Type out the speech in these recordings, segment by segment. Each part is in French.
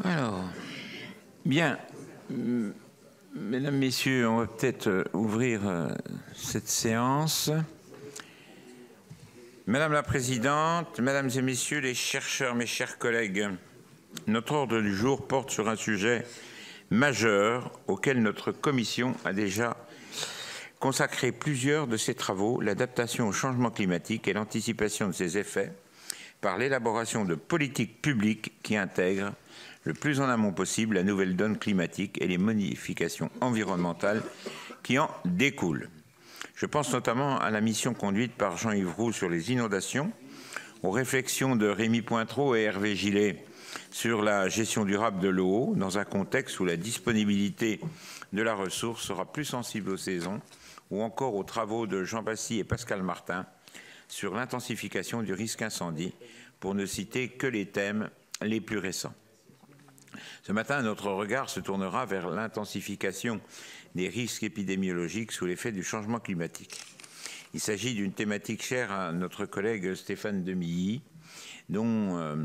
Alors, bien, mesdames, messieurs, on va peut-être ouvrir cette séance. Madame la Présidente, Mesdames et Messieurs les chercheurs, mes chers collègues, notre ordre du jour porte sur un sujet majeur auquel notre commission a déjà consacré plusieurs de ses travaux, l'adaptation au changement climatique et l'anticipation de ses effets par l'élaboration de politiques publiques qui intègrent le plus en amont possible la nouvelle donne climatique et les modifications environnementales qui en découlent. Je pense notamment à la mission conduite par Jean-Yves Roux sur les inondations, aux réflexions de Rémy Pointreau et Hervé Gillet sur la gestion durable de l'eau, dans un contexte où la disponibilité de la ressource sera plus sensible aux saisons, ou encore aux travaux de Jean Bastille et Pascal Martin sur l'intensification du risque incendie, pour ne citer que les thèmes les plus récents. Ce matin, notre regard se tournera vers l'intensification des risques épidémiologiques sous l'effet du changement climatique. Il s'agit d'une thématique chère à notre collègue Stéphane Demilly, dont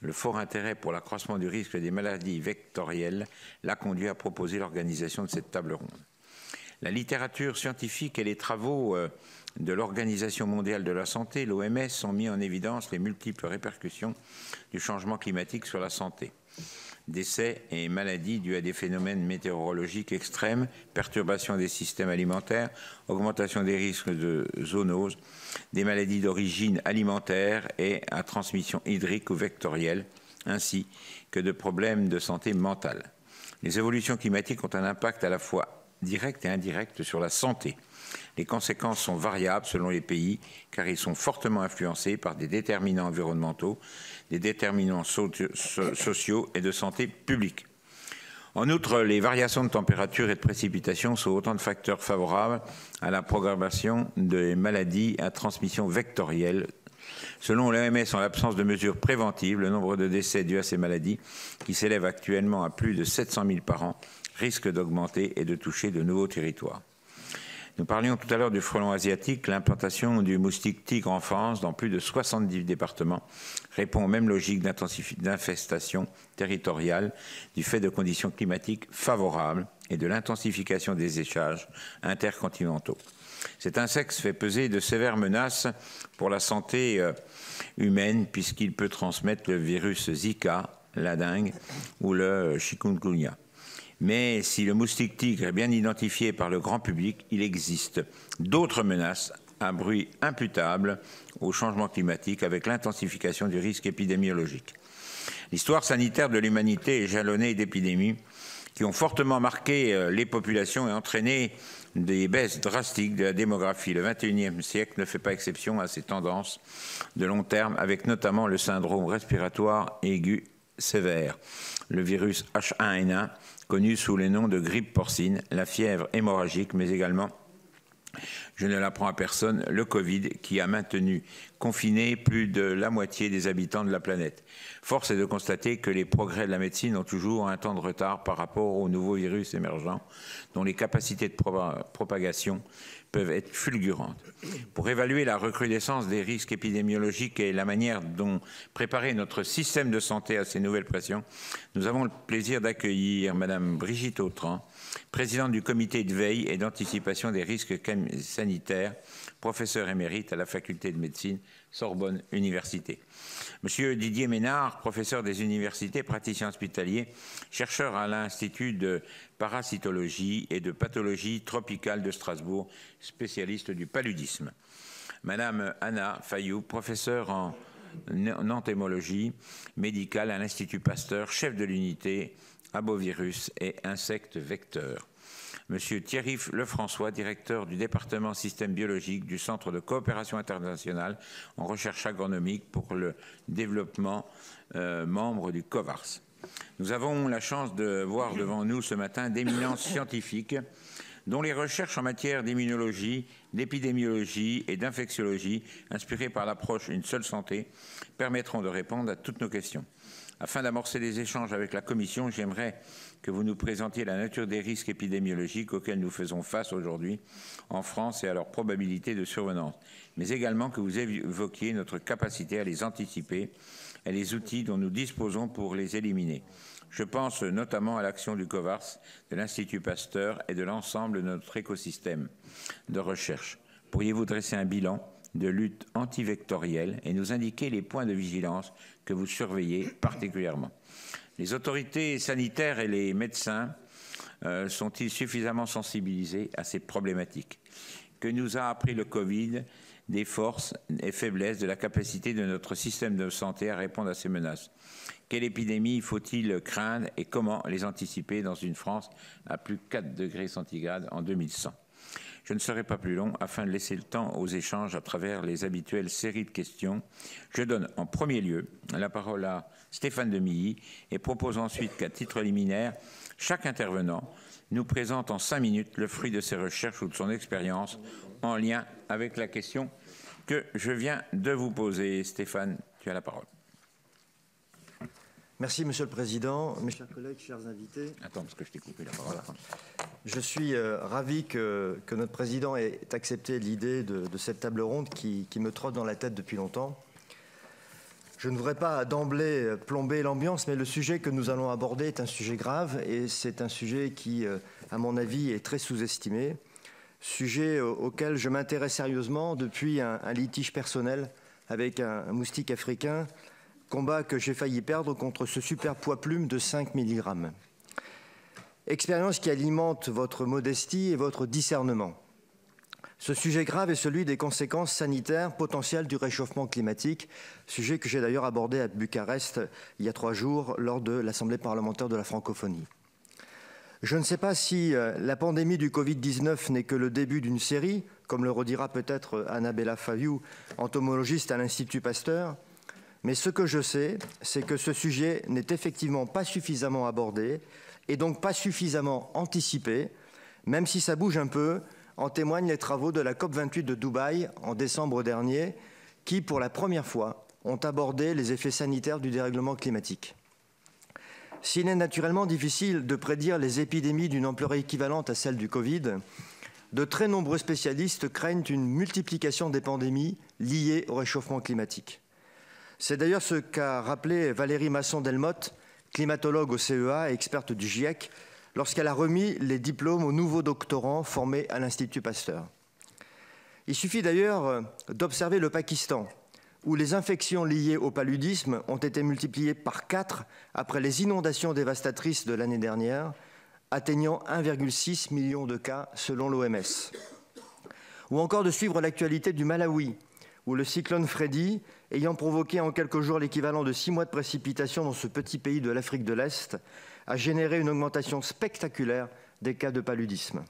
le fort intérêt pour l'accroissement du risque des maladies vectorielles l'a conduit à proposer l'organisation de cette table ronde. La littérature scientifique et les travaux de l'Organisation mondiale de la santé, l'OMS, ont mis en évidence les multiples répercussions du changement climatique sur la santé. Décès et maladies dus à des phénomènes météorologiques extrêmes, perturbation des systèmes alimentaires, augmentation des risques de zoonose, des maladies d'origine alimentaire et à transmission hydrique ou vectorielle, ainsi que de problèmes de santé mentale. Les évolutions climatiques ont un impact à la fois direct et indirect sur la santé. Les conséquences sont variables selon les pays, car ils sont fortement influencés par des déterminants environnementaux, des déterminants sociaux et de santé publique. En outre, les variations de température et de précipitation sont autant de facteurs favorables à la propagation des maladies à transmission vectorielle. Selon l'OMS, en l'absence de mesures préventives, le nombre de décès dus à ces maladies, qui s'élève actuellement à plus de 700 000 par an, risque d'augmenter et de toucher de nouveaux territoires. Nous parlions tout à l'heure du frelon asiatique. L'implantation du moustique tigre en France dans plus de 70 départements répond aux mêmes logiques d'infestation territoriale du fait de conditions climatiques favorables et de l'intensification des échanges intercontinentaux. Cet insecte fait peser de sévères menaces pour la santé humaine puisqu'il peut transmettre le virus Zika, la dengue ou le chikungunya. Mais si le moustique tigre est bien identifié par le grand public, il existe d'autres menaces à bruit imputable au changement climatique avec l'intensification du risque épidémiologique. L'histoire sanitaire de l'humanité est jalonnée d'épidémies qui ont fortement marqué les populations et entraîné des baisses drastiques de la démographie. Le XXIe siècle ne fait pas exception à ces tendances de long terme, avec notamment le syndrome respiratoire aigu sévère, le virus H1N1, connu sous les noms de grippe porcine, la fièvre hémorragique, mais également, je ne l'apprends à personne, le Covid, qui a maintenu confiné plus de la moitié des habitants de la planète. Force est de constater que les progrès de la médecine ont toujours un temps de retard par rapport aux nouveaux virus émergents, dont les capacités de propagation peuvent être fulgurantes. Pour évaluer la recrudescence des risques épidémiologiques et la manière dont préparer notre système de santé à ces nouvelles pressions, nous avons le plaisir d'accueillir Madame Brigitte Autran, présidente du comité de veille et d'anticipation des risques sanitaires, professeure émérite à la faculté de médecine Sorbonne Université. Monsieur Didier Ménard, professeur des universités, praticien hospitalier, chercheur à l'Institut de parasitologie et de pathologie tropicale de Strasbourg, spécialiste du paludisme. Madame Anna Fayou, professeure en entomologie médicale à l'Institut Pasteur, chef de l'unité Abovirus et insectes vecteurs. Monsieur Thierry Lefrançois, directeur du département système biologique du Centre de coopération internationale en recherche agronomique pour le développement, membre du COVARS. Nous avons la chance de voir devant nous ce matin d'éminents scientifiques dont les recherches en matière d'immunologie, d'épidémiologie et d'infectiologie, inspirées par l'approche Une seule santé, permettront de répondre à toutes nos questions. Afin d'amorcer les échanges avec la Commission, j'aimerais que vous nous présentiez la nature des risques épidémiologiques auxquels nous faisons face aujourd'hui en France et à leur probabilité de survenance, mais également que vous évoquiez notre capacité à les anticiper et les outils dont nous disposons pour les éliminer. Je pense notamment à l'action du COVARS, de l'Institut Pasteur et de l'ensemble de notre écosystème de recherche. Pourriez-vous dresser un bilan de lutte antivectorielle et nous indiquer les points de vigilance que vous surveillez particulièrement? Les autorités sanitaires et les médecins sont-ils suffisamment sensibilisés à ces problématiques? Que nous a appris le Covid des forces et faiblesses de la capacité de notre système de santé à répondre à ces menaces? Quelle épidémie faut-il craindre et comment les anticiper dans une France à plus de 4 degrés centigrades en 2100? Je ne serai pas plus long afin de laisser le temps aux échanges à travers les habituelles séries de questions. Je donne en premier lieu la parole à Stéphane Demilly et propose ensuite qu'à titre liminaire, chaque intervenant nous présente en 5 minutes le fruit de ses recherches ou de son expérience en lien avec la question que je viens de vous poser. Stéphane, tu as la parole. Merci Monsieur le Président, mes chers collègues, chers invités. Attends, parce que je t'ai coupé la parole. Voilà. Je suis ravi que notre Président ait accepté l'idée de cette table ronde qui me trotte dans la tête depuis longtemps. Je ne voudrais pas d'emblée plomber l'ambiance, mais le sujet que nous allons aborder est un sujet grave et c'est un sujet qui, à mon avis, est très sous-estimé. Sujet auquel je m'intéresse sérieusement depuis un litige personnel avec un moustique africain, combat que j'ai failli perdre contre ce super poids plume de 5 mg. Expérience qui alimente votre modestie et votre discernement. Ce sujet grave est celui des conséquences sanitaires potentielles du réchauffement climatique, sujet que j'ai d'ailleurs abordé à Bucarest il y a 3 jours lors de l'Assemblée parlementaire de la francophonie. Je ne sais pas si la pandémie du Covid-19 n'est que le début d'une série, comme le redira peut-être Annabella Faviou, entomologiste à l'Institut Pasteur, mais ce que je sais, c'est que ce sujet n'est effectivement pas suffisamment abordé et donc pas suffisamment anticipé, même si ça bouge un peu, en témoignent les travaux de la COP28 de Dubaï en décembre dernier, qui, pour la première fois, ont abordé les effets sanitaires du dérèglement climatique. S'il est naturellement difficile de prédire les épidémies d'une ampleur équivalente à celle du Covid, de très nombreux spécialistes craignent une multiplication des pandémies liées au réchauffement climatique. C'est d'ailleurs ce qu'a rappelé Valérie Masson-Delmotte, climatologue au CEA et experte du GIEC, lorsqu'elle a remis les diplômes aux nouveaux doctorants formés à l'Institut Pasteur. Il suffit d'ailleurs d'observer le Pakistan, où les infections liées au paludisme ont été multipliées par 4 après les inondations dévastatrices de l'année dernière, atteignant 1,6 million de cas selon l'OMS. Ou encore de suivre l'actualité du Malawi, où le cyclone Freddy, ayant provoqué en quelques jours l'équivalent de 6 mois de précipitations dans ce petit pays de l'Afrique de l'Est, a généré une augmentation spectaculaire des cas de paludisme.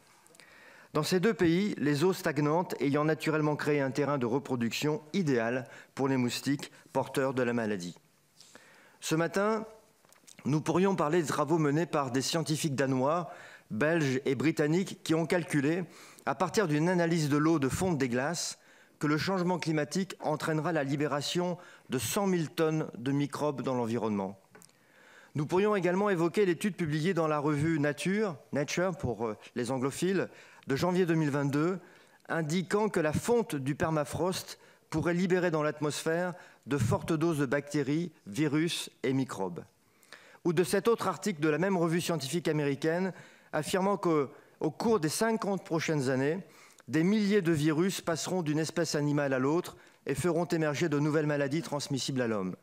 Dans ces 2 pays, les eaux stagnantes ayant naturellement créé un terrain de reproduction idéal pour les moustiques porteurs de la maladie. Ce matin, nous pourrions parler des travaux menés par des scientifiques danois, belges et britanniques qui ont calculé, à partir d'une analyse de l'eau de fonte des glaces, que le changement climatique entraînera la libération de 100 000 tonnes de microbes dans l'environnement. Nous pourrions également évoquer l'étude publiée dans la revue Nature pour les anglophiles, de janvier 2022, indiquant que la fonte du permafrost pourrait libérer dans l'atmosphère de fortes doses de bactéries, virus et microbes. Ou de cet autre article de la même revue scientifique américaine, affirmant qu'au cours des 50 prochaines années, des milliers de virus passeront d'une espèce animale à l'autre et feront émerger de nouvelles maladies transmissibles à l'homme.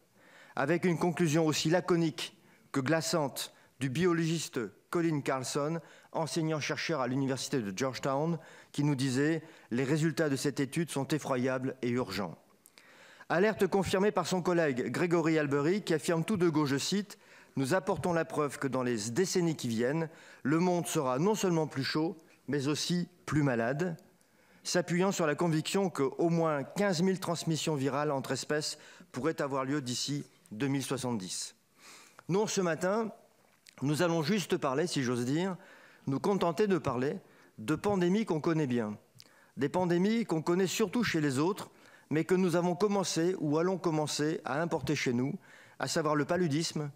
Avec une conclusion aussi laconique que glaçante du biologiste Colin Carlson, enseignant-chercheur à l'université de Georgetown, qui nous disait « Les résultats de cette étude sont effroyables et urgents ». Alerte confirmée par son collègue Gregory Albery, qui affirme tout de go, je cite, « Nous apportons la preuve que dans les décennies qui viennent, le monde sera non seulement plus chaud, mais aussi plus malade », s'appuyant sur la conviction qu'au moins 15 000 transmissions virales entre espèces pourraient avoir lieu d'ici 2070. Non, ce matin, nous allons juste parler, si j'ose dire, nous contenter de parler de pandémies qu'on connaît bien. Des pandémies qu'on connaît surtout chez les autres, mais que nous avons commencé ou allons commencer à importer chez nous, à savoir le paludisme,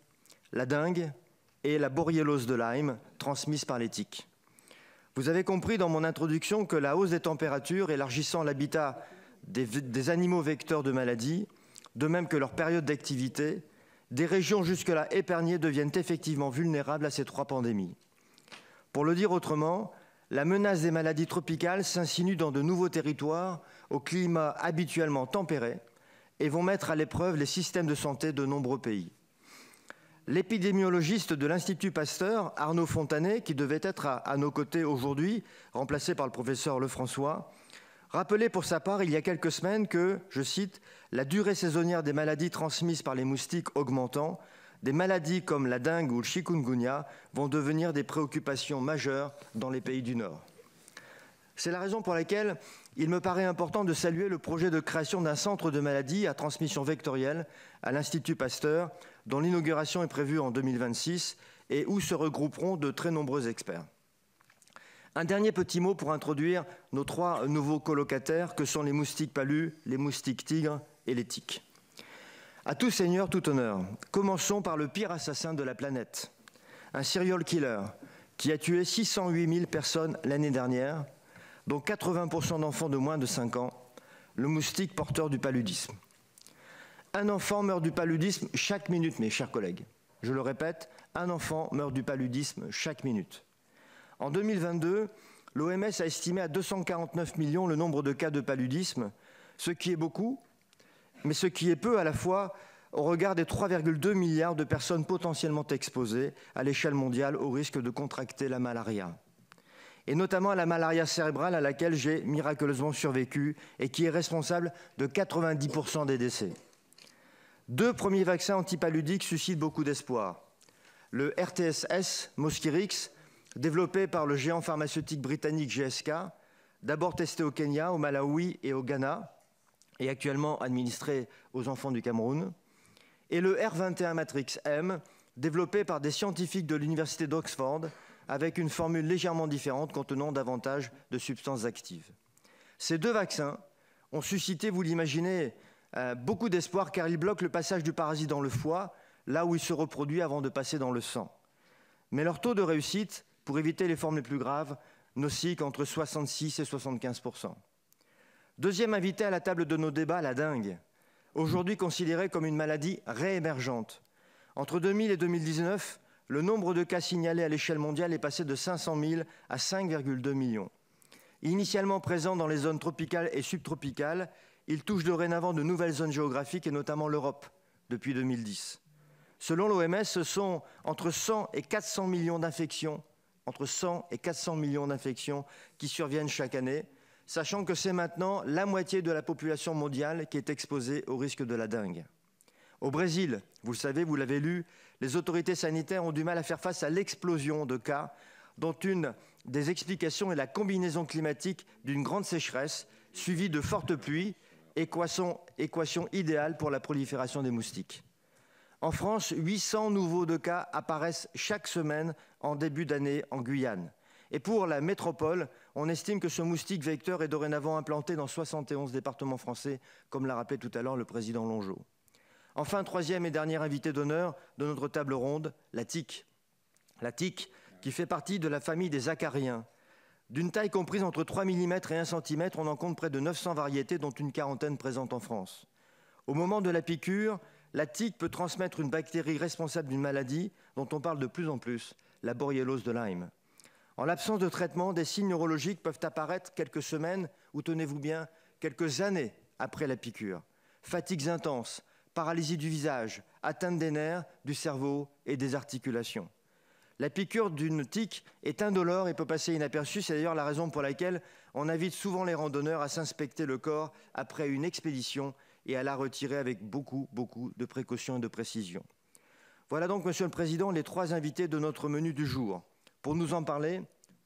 la dengue et la borréliose de Lyme, transmise par les tiques. Vous avez compris dans mon introduction que la hausse des températures élargissant l'habitat des animaux vecteurs de maladies, de même que leur période d'activité, des régions jusque-là épargnées deviennent effectivement vulnérables à ces trois pandémies. Pour le dire autrement, la menace des maladies tropicales s'insinue dans de nouveaux territoires au climat habituellement tempéré et vont mettre à l'épreuve les systèmes de santé de nombreux pays. L'épidémiologiste de l'Institut Pasteur, Arnaud Fontanet, qui devait être à nos côtés aujourd'hui, remplacé par le professeur Lefrançois, rappelait pour sa part il y a quelques semaines que, je cite, « la durée saisonnière des maladies transmises par les moustiques augmentant, des maladies comme la dengue ou le chikungunya vont devenir des préoccupations majeures dans les pays du Nord ». C'est la raison pour laquelle il me paraît important de saluer le projet de création d'un centre de maladies à transmission vectorielle à l'Institut Pasteur, dont l'inauguration est prévue en 2026 et où se regrouperont de très nombreux experts. Un dernier petit mot pour introduire nos trois nouveaux colocataires que sont les moustiques palus, les moustiques tigres et les tiques. À tout seigneur, tout honneur. Commençons par le pire assassin de la planète, un serial killer qui a tué 608 000 personnes l'année dernière, dont 80% d'enfants de moins de 5 ans, le moustique porteur du paludisme. Un enfant meurt du paludisme chaque minute, mes chers collègues. Je le répète, un enfant meurt du paludisme chaque minute. En 2022, l'OMS a estimé à 249 millions le nombre de cas de paludisme, ce qui est beaucoup, mais ce qui est peu à la fois au regard des 3,2 milliards de personnes potentiellement exposées à l'échelle mondiale au risque de contracter la malaria. Et notamment à la malaria cérébrale à laquelle j'ai miraculeusement survécu et qui est responsable de 90% des décès. 2 premiers vaccins antipaludiques suscitent beaucoup d'espoir. Le RTSS Mosquirix, développé par le géant pharmaceutique britannique GSK, d'abord testé au Kenya, au Malawi et au Ghana, et actuellement administré aux enfants du Cameroun, et le R21 Matrix M, développé par des scientifiques de l'université d'Oxford, avec une formule légèrement différente contenant davantage de substances actives. Ces 2 vaccins ont suscité, vous l'imaginez, beaucoup d'espoir car ils bloquent le passage du parasite dans le foie, là où il se reproduit avant de passer dans le sang. Mais leur taux de réussite, pour éviter les formes les plus graves, n'oscille qu'entre 66 et 75%. Deuxième invité à la table de nos débats, la dengue, aujourd'hui considérée comme une maladie réémergente. Entre 2000 et 2019, le nombre de cas signalés à l'échelle mondiale est passé de 500 000 à 5,2 millions. Initialement présent dans les zones tropicales et subtropicales, il touche dorénavant de nouvelles zones géographiques et notamment l'Europe depuis 2010. Selon l'OMS, ce sont entre 100 et 400 millions d'infections, qui surviennent chaque année, sachant que c'est maintenant la moitié de la population mondiale qui est exposée au risque de la dengue. Au Brésil, vous le savez, vous l'avez lu, les autorités sanitaires ont du mal à faire face à l'explosion de cas, dont une des explications est la combinaison climatique d'une grande sécheresse suivie de fortes pluies, équation idéale pour la prolifération des moustiques. En France, 800 nouveaux cas apparaissent chaque semaine en début d'année en Guyane. Et pour la métropole, on estime que ce moustique vecteur est dorénavant implanté dans 71 départements français, comme l'a rappelé tout à l'heure le président Longeot. Enfin, troisième et dernier invité d'honneur de notre table ronde, la tique. La tique qui fait partie de la famille des acariens. D'une taille comprise entre 3 mm et 1 cm, on en compte près de 900 variétés, dont une quarantaine présentes en France. Au moment de la piqûre, la tique peut transmettre une bactérie responsable d'une maladie dont on parle de plus en plus, la borréliose de Lyme. En l'absence de traitement, des signes neurologiques peuvent apparaître quelques semaines, ou tenez-vous bien, quelques années après la piqûre. Fatigues intenses, paralysie du visage, atteinte des nerfs, du cerveau et des articulations. La piqûre d'une tique est indolore et peut passer inaperçue. C'est d'ailleurs la raison pour laquelle on invite souvent les randonneurs à s'inspecter le corps après une expédition et à la retirer avec beaucoup de précautions et de précision. Voilà donc, Monsieur le Président, les 3 invités de notre menu du jour. Pour nous en parler,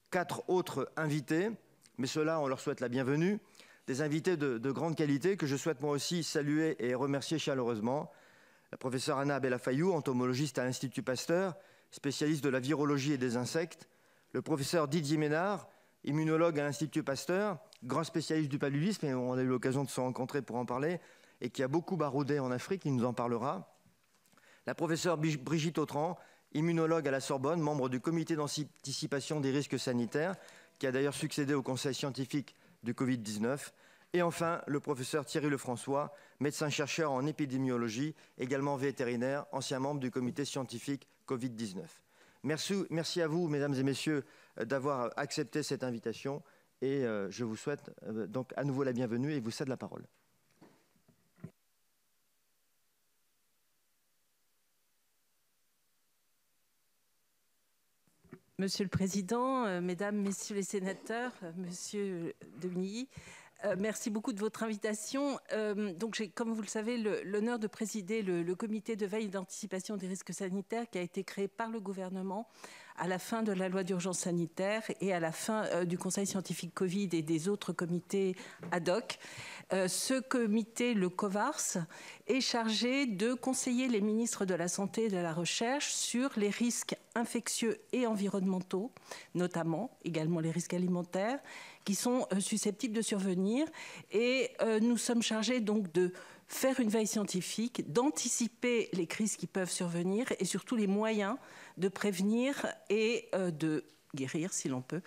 4 autres invités, mais ceux-là, on leur souhaite la bienvenue, des invités de grande qualité que je souhaite moi aussi saluer et remercier chaleureusement. La professeure Anna Bellafayou, entomologiste à l'Institut Pasteur, spécialiste de la virologie et des insectes. Le professeur Didier Ménard, immunologue à l'Institut Pasteur, grand spécialiste du paludisme, et on a eu l'occasion de se rencontrer pour en parler, et qui a beaucoup baroudé en Afrique, il nous en parlera. La professeure Brigitte Autran, immunologue à la Sorbonne, membre du comité d'anticipation des risques sanitaires, qui a d'ailleurs succédé au conseil scientifique du Covid-19. Et enfin, le professeur Thierry Lefrançois, médecin-chercheur en épidémiologie, également vétérinaire, ancien membre du comité scientifique Covid-19. Merci à vous, mesdames et messieurs, d'avoir accepté cette invitation. Et je vous souhaite donc à nouveau la bienvenue et vous cède la parole. Monsieur le Président, Mesdames, Messieurs les sénateurs, Monsieur Demilly, merci beaucoup de votre invitation. Donc j'ai, comme vous le savez, l'honneur de présider le comité de veille et d'anticipation des risques sanitaires qui a été créé par le gouvernement à la fin de la loi d'urgence sanitaire et à la fin du conseil scientifique Covid et des autres comités ad hoc. Ce comité, le COVARS, est chargé de conseiller les ministres de la Santé et de la Recherche sur les risques infectieux et environnementaux, notamment également les risques alimentaires, qui sont susceptibles de survenir. Et nous sommes chargés donc de faire une veille scientifique, d'anticiper les crises qui peuvent survenir et surtout les moyens de prévenir et de guérir, si l'on peut,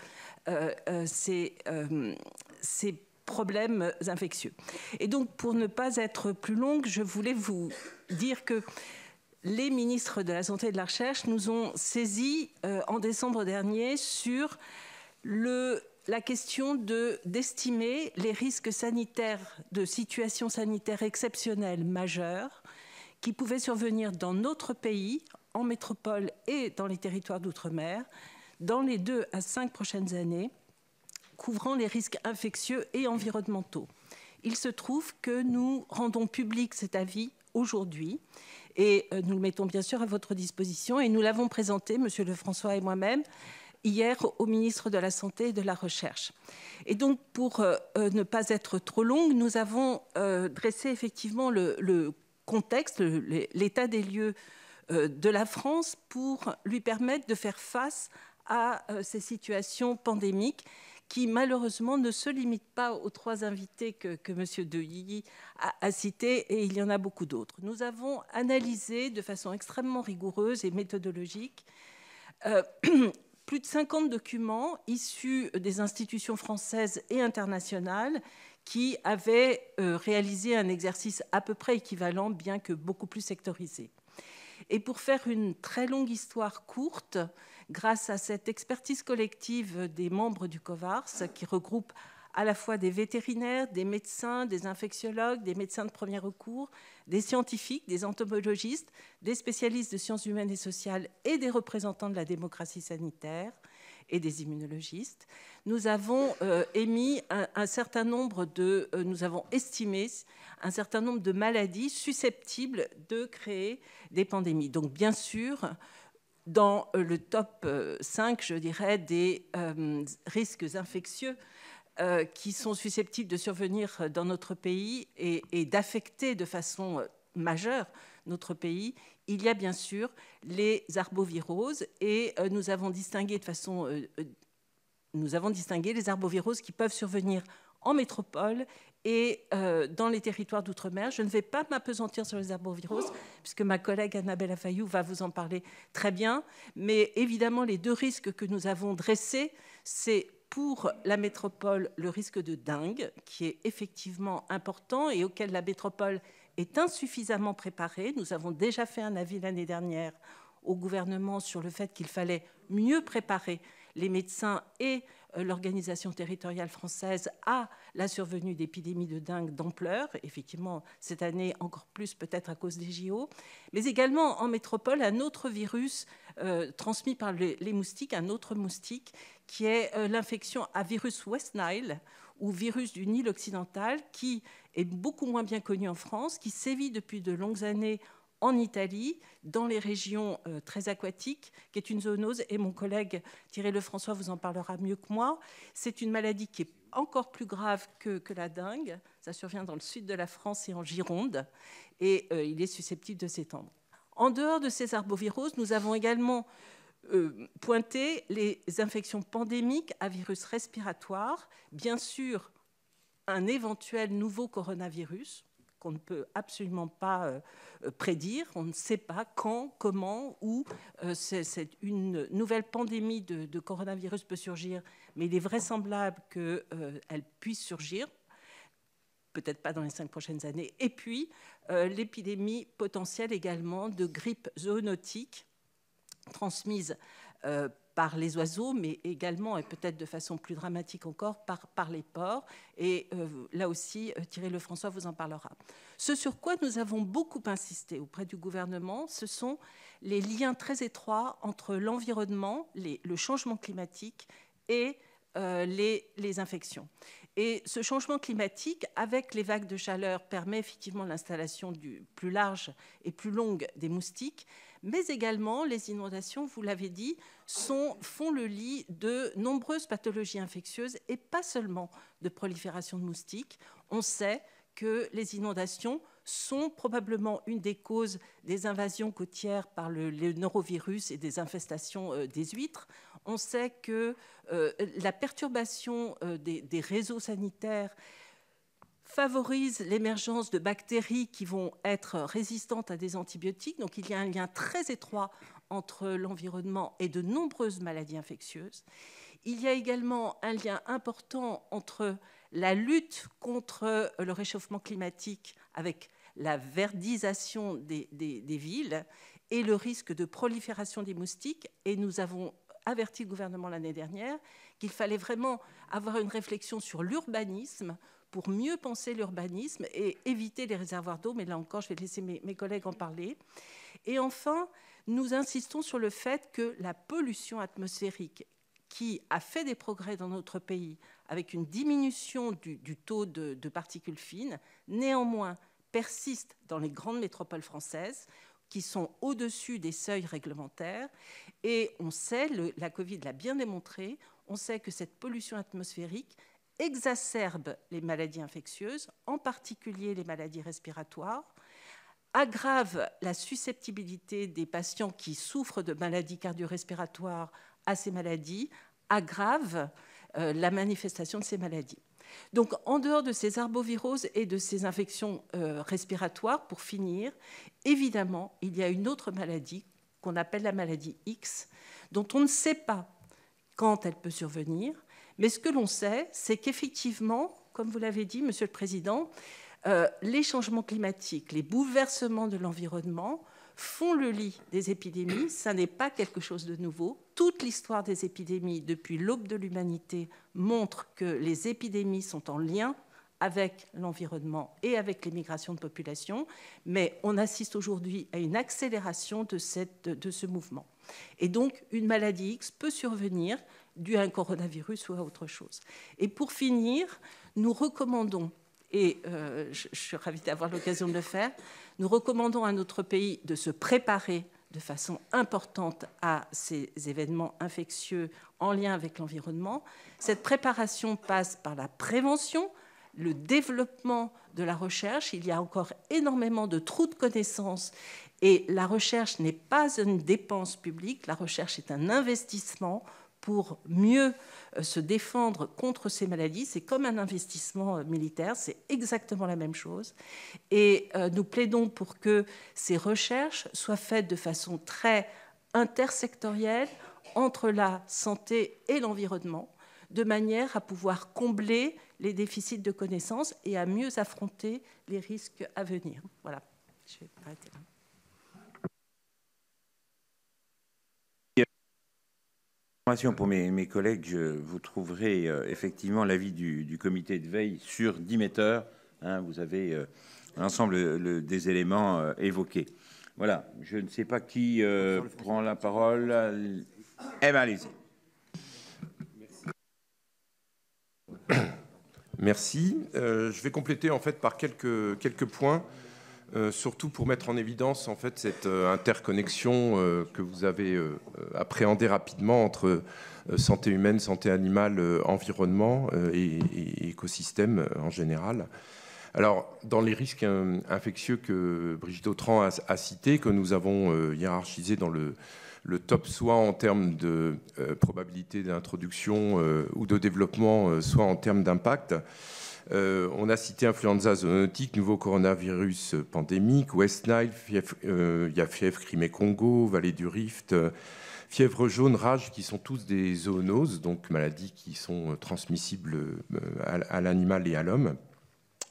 ces problèmes infectieux. Et donc, pour ne pas être plus longue, je voulais vous dire que les ministres de la Santé et de la Recherche nous ont saisis en décembre dernier sur la question d'estimer les risques sanitaires de situations sanitaires exceptionnelles majeures qui pouvaient survenir dans notre pays, en métropole et dans les territoires d'outre-mer, dans les 2 à 5 prochaines années, couvrant les risques infectieux et environnementaux. Il se trouve que nous rendons public cet avis aujourd'hui et nous le mettons bien sûr à votre disposition et nous l'avons présenté, Monsieur Lefrançois et moi-même, hier au ministre de la Santé et de la Recherche. Et donc, pour ne pas être trop longue, nous avons dressé effectivement le contexte, l'état des lieux de la France pour lui permettre de faire face à ces situations pandémiques qui, malheureusement, ne se limitent pas aux 3 invités que M. Demilly a cités, et il y en a beaucoup d'autres. Nous avons analysé de façon extrêmement rigoureuse et méthodologique plus de 50 documents issus des institutions françaises et internationales qui avaient réalisé un exercice à peu près équivalent, bien que beaucoup plus sectorisé. Et pour faire une très longue histoire courte, grâce à cette expertise collective des membres du COVARS, qui regroupe à la fois des vétérinaires, des médecins, des infectiologues, des médecins de premier recours, des scientifiques, des entomologistes, des spécialistes de sciences humaines et sociales et des représentants de la démocratie sanitaire et des immunologistes, nous avons estimé un certain nombre de maladies susceptibles de créer des pandémies. Donc, bien sûr, dans le top 5, je dirais, des risques infectieux qui sont susceptibles de survenir dans notre pays et d'affecter de façon majeure notre pays, il y a bien sûr les arboviroses et nous avons distingué les arboviroses qui peuvent survenir en métropole et dans les territoires d'outre-mer. Je ne vais pas m'appesantir sur les arboviroses, puisque ma collègue Annabelle Afayou va vous en parler très bien. Mais évidemment, les 2 risques que nous avons dressés, c'est pour la métropole le risque de dengue, qui est effectivement important et auquel la métropole est insuffisamment préparée. Nous avons déjà fait un avis l'année dernière au gouvernement sur le fait qu'il fallait mieux préparer les médecins et l'organisation territoriale française à la survenue d'épidémies de dengue d'ampleur, effectivement cette année encore plus peut-être à cause des JO, mais également en métropole un autre virus transmis par les moustiques, un autre moustique qui est l'infection à virus West Nile ou virus du Nil occidental qui est beaucoup moins bien connu en France, qui sévit depuis de longues années en Italie, dans les régions très aquatiques, qui est une zoonose, et mon collègue Thierry Lefrançois vous en parlera mieux que moi. C'est une maladie qui est encore plus grave que la dengue. Ça survient dans le sud de la France et en Gironde, et il est susceptible de s'étendre. En dehors de ces arboviroses, nous avons également pointé les infections pandémiques à virus respiratoire, bien sûr un éventuel nouveau coronavirus, qu'on ne peut absolument pas prédire. On ne sait pas quand, comment, où une nouvelle pandémie de coronavirus peut surgir, mais il est vraisemblable qu'elle puisse surgir, peut-être pas dans les 5 prochaines années. Et puis, l'épidémie potentielle également de grippe zoonotique transmise par les oiseaux, mais également, et peut-être de façon plus dramatique encore, par les porcs. Et là aussi, Thierry Lefrançois vous en parlera. Ce sur quoi nous avons beaucoup insisté auprès du gouvernement, ce sont les liens très étroits entre l'environnement, le changement climatique et les infections. Et ce changement climatique, avec les vagues de chaleur, permet effectivement l'installation plus large et plus longue des moustiques, mais également les inondations, vous l'avez dit, font le lit de nombreuses pathologies infectieuses et pas seulement de prolifération de moustiques. On sait que les inondations sont probablement une des causes des invasions côtières par le norovirus et des infestations des huîtres. On sait que la perturbation des réseaux sanitaires favorise l'émergence de bactéries qui vont être résistantes à des antibiotiques. Donc il y a un lien très étroit entre l'environnement et de nombreuses maladies infectieuses. Il y a également un lien important entre la lutte contre le réchauffement climatique avec la verdisation des villes et le risque de prolifération des moustiques. Et nous avons averti le gouvernement l'année dernière qu'il fallait vraiment avoir une réflexion sur l'urbanisme pour mieux penser l'urbanisme et éviter les réservoirs d'eau. Mais là encore, je vais laisser mes collègues en parler. Et enfin, nous insistons sur le fait que la pollution atmosphérique, qui a fait des progrès dans notre pays avec une diminution du taux de particules fines, néanmoins persiste dans les grandes métropoles françaises qui sont au-dessus des seuils réglementaires. Et on sait, la Covid l'a bien démontré, on sait que cette pollution atmosphérique exacerbe les maladies infectieuses, en particulier les maladies respiratoires, aggrave la susceptibilité des patients qui souffrent de maladies cardio-respiratoires à ces maladies, aggrave la manifestation de ces maladies. Donc, en dehors de ces arboviroses et de ces infections respiratoires, pour finir, évidemment, il y a une autre maladie qu'on appelle la maladie X, dont on ne sait pas quand elle peut survenir, mais ce que l'on sait, c'est qu'effectivement, comme vous l'avez dit, Monsieur le Président, les changements climatiques, les bouleversements de l'environnement font le lit des épidémies. Ça n'est pas quelque chose de nouveau. Toute l'histoire des épidémies, depuis l'aube de l'humanité, montre que les épidémies sont en lien avec l'environnement et avec les migrations de population, mais on assiste aujourd'hui à une accélération de ce mouvement. Et donc, une maladie X peut survenir due à un coronavirus ou à autre chose. Et pour finir, nous recommandons, et je suis ravie d'avoir l'occasion de le faire, nous recommandons à notre pays de se préparer de façon importante à ces événements infectieux en lien avec l'environnement. Cette préparation passe par la prévention, le développement de la recherche. Il y a encore énormément de trous de connaissances et la recherche n'est pas une dépense publique, la recherche est un investissement pour mieux se défendre contre ces maladies. C'est comme un investissement militaire, c'est exactement la même chose. Et nous plaidons pour que ces recherches soient faites de façon très intersectorielle entre la santé et l'environnement, de manière à pouvoir combler les déficits de connaissances et à mieux affronter les risques à venir. Voilà, je vais arrêter là. Pour mes collègues, vous trouverez effectivement l'avis du comité de veille sur 10 metteurs. Hein, vous avez l'ensemble des éléments évoqués. Voilà, je ne sais pas qui prend la parole. Eh bien, allez-y. Merci. Je vais compléter en fait par quelques points. Surtout pour mettre en évidence en fait cette interconnexion que vous avez appréhendée rapidement entre santé humaine, santé animale, environnement et écosystème en général. Alors, dans les risques infectieux que Brigitte Autran a cités, que nous avons hiérarchisés dans le top, soit en termes de probabilité d'introduction ou de développement, soit en termes d'impact, On a cité influenza zoonotique, nouveau coronavirus pandémique, West Nile, il y a fièvre Crimée-Congo, vallée du Rift, fièvre jaune, rage, qui sont tous des zoonoses, donc maladies qui sont transmissibles à l'animal et à l'homme.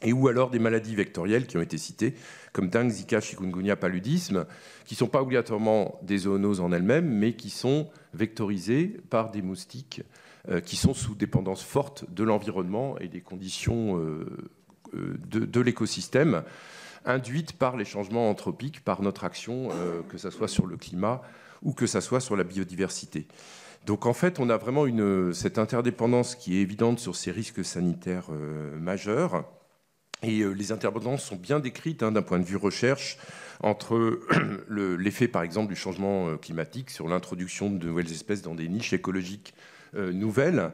Et ou alors des maladies vectorielles qui ont été citées, comme dengue, Zika, chikungunya, paludisme, qui ne sont pas obligatoirement des zoonoses en elles-mêmes, mais qui sont vectorisées par des moustiques qui sont sous dépendance forte de l'environnement et des conditions de l'écosystème, induites par les changements anthropiques, par notre action, que ce soit sur le climat ou que ce soit sur la biodiversité. Donc en fait, on a vraiment cette interdépendance qui est évidente sur ces risques sanitaires majeurs. Et les interdépendances sont bien décrites d'un point de vue recherche entre l'effet, par exemple, du changement climatique sur l'introduction de nouvelles espèces dans des niches écologiques nouvelles,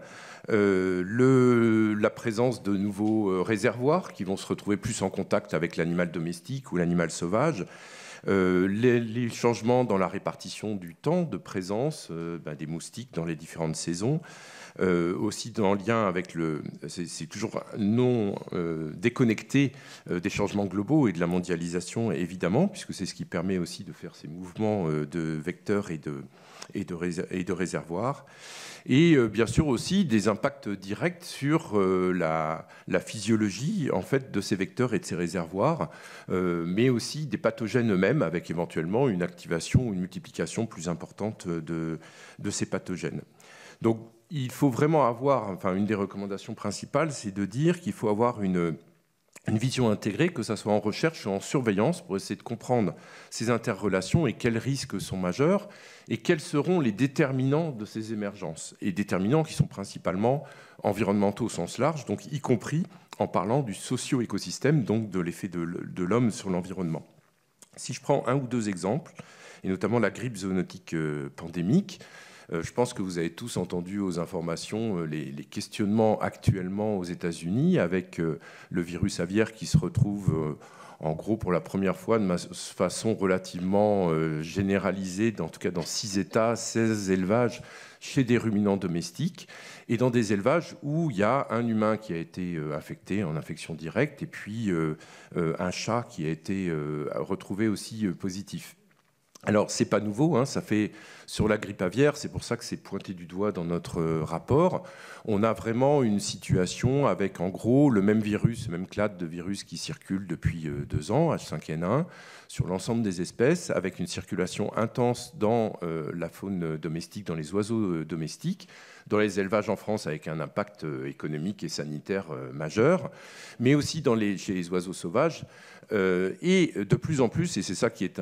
la présence de nouveaux réservoirs qui vont se retrouver plus en contact avec l'animal domestique ou l'animal sauvage, les changements dans la répartition du temps de présence des moustiques dans les différentes saisons, aussi en lien avec c'est toujours non déconnecté des changements globaux et de la mondialisation, évidemment, puisque c'est ce qui permet aussi de faire ces mouvements de vecteurs et de réservoirs. Et bien sûr aussi des impacts directs sur la physiologie en fait, de ces vecteurs et de ces réservoirs, mais aussi des pathogènes eux-mêmes, avec éventuellement une activation ou une multiplication plus importante de ces pathogènes. Donc il faut vraiment avoir, une des recommandations principales, c'est de dire qu'il faut avoir une vision intégrée, que ce soit en recherche ou en surveillance, pour essayer de comprendre ces interrelations et quels risques sont majeurs et quels seront les déterminants de ces émergences. Et déterminants qui sont principalement environnementaux au sens large, donc y compris en parlant du socio-écosystème, donc de l'effet de l'homme sur l'environnement. Si je prends un ou deux exemples, et notamment la grippe zoonotique pandémique, je pense que vous avez tous entendu aux informations les questionnements actuellement aux États-Unis avec le virus aviaire qui se retrouve en gros pour la première fois de façon relativement généralisée, en tout cas dans 6 États, 16 élevages chez des ruminants domestiques et dans des élevages où il y a un humain qui a été affecté en infection directe et puis un chat qui a été retrouvé aussi positif. Alors, ce n'est pas nouveau, ça fait sur la grippe aviaire, c'est pour ça que c'est pointé du doigt dans notre rapport. On a vraiment une situation avec, en gros, le même virus, le même clade de virus qui circule depuis 2 ans, H5N1, sur l'ensemble des espèces, avec une circulation intense dans la faune domestique, dans les oiseaux domestiques, dans les élevages en France avec un impact économique et sanitaire majeur, mais aussi chez les oiseaux sauvages. Et de plus en plus, et c'est ça qui est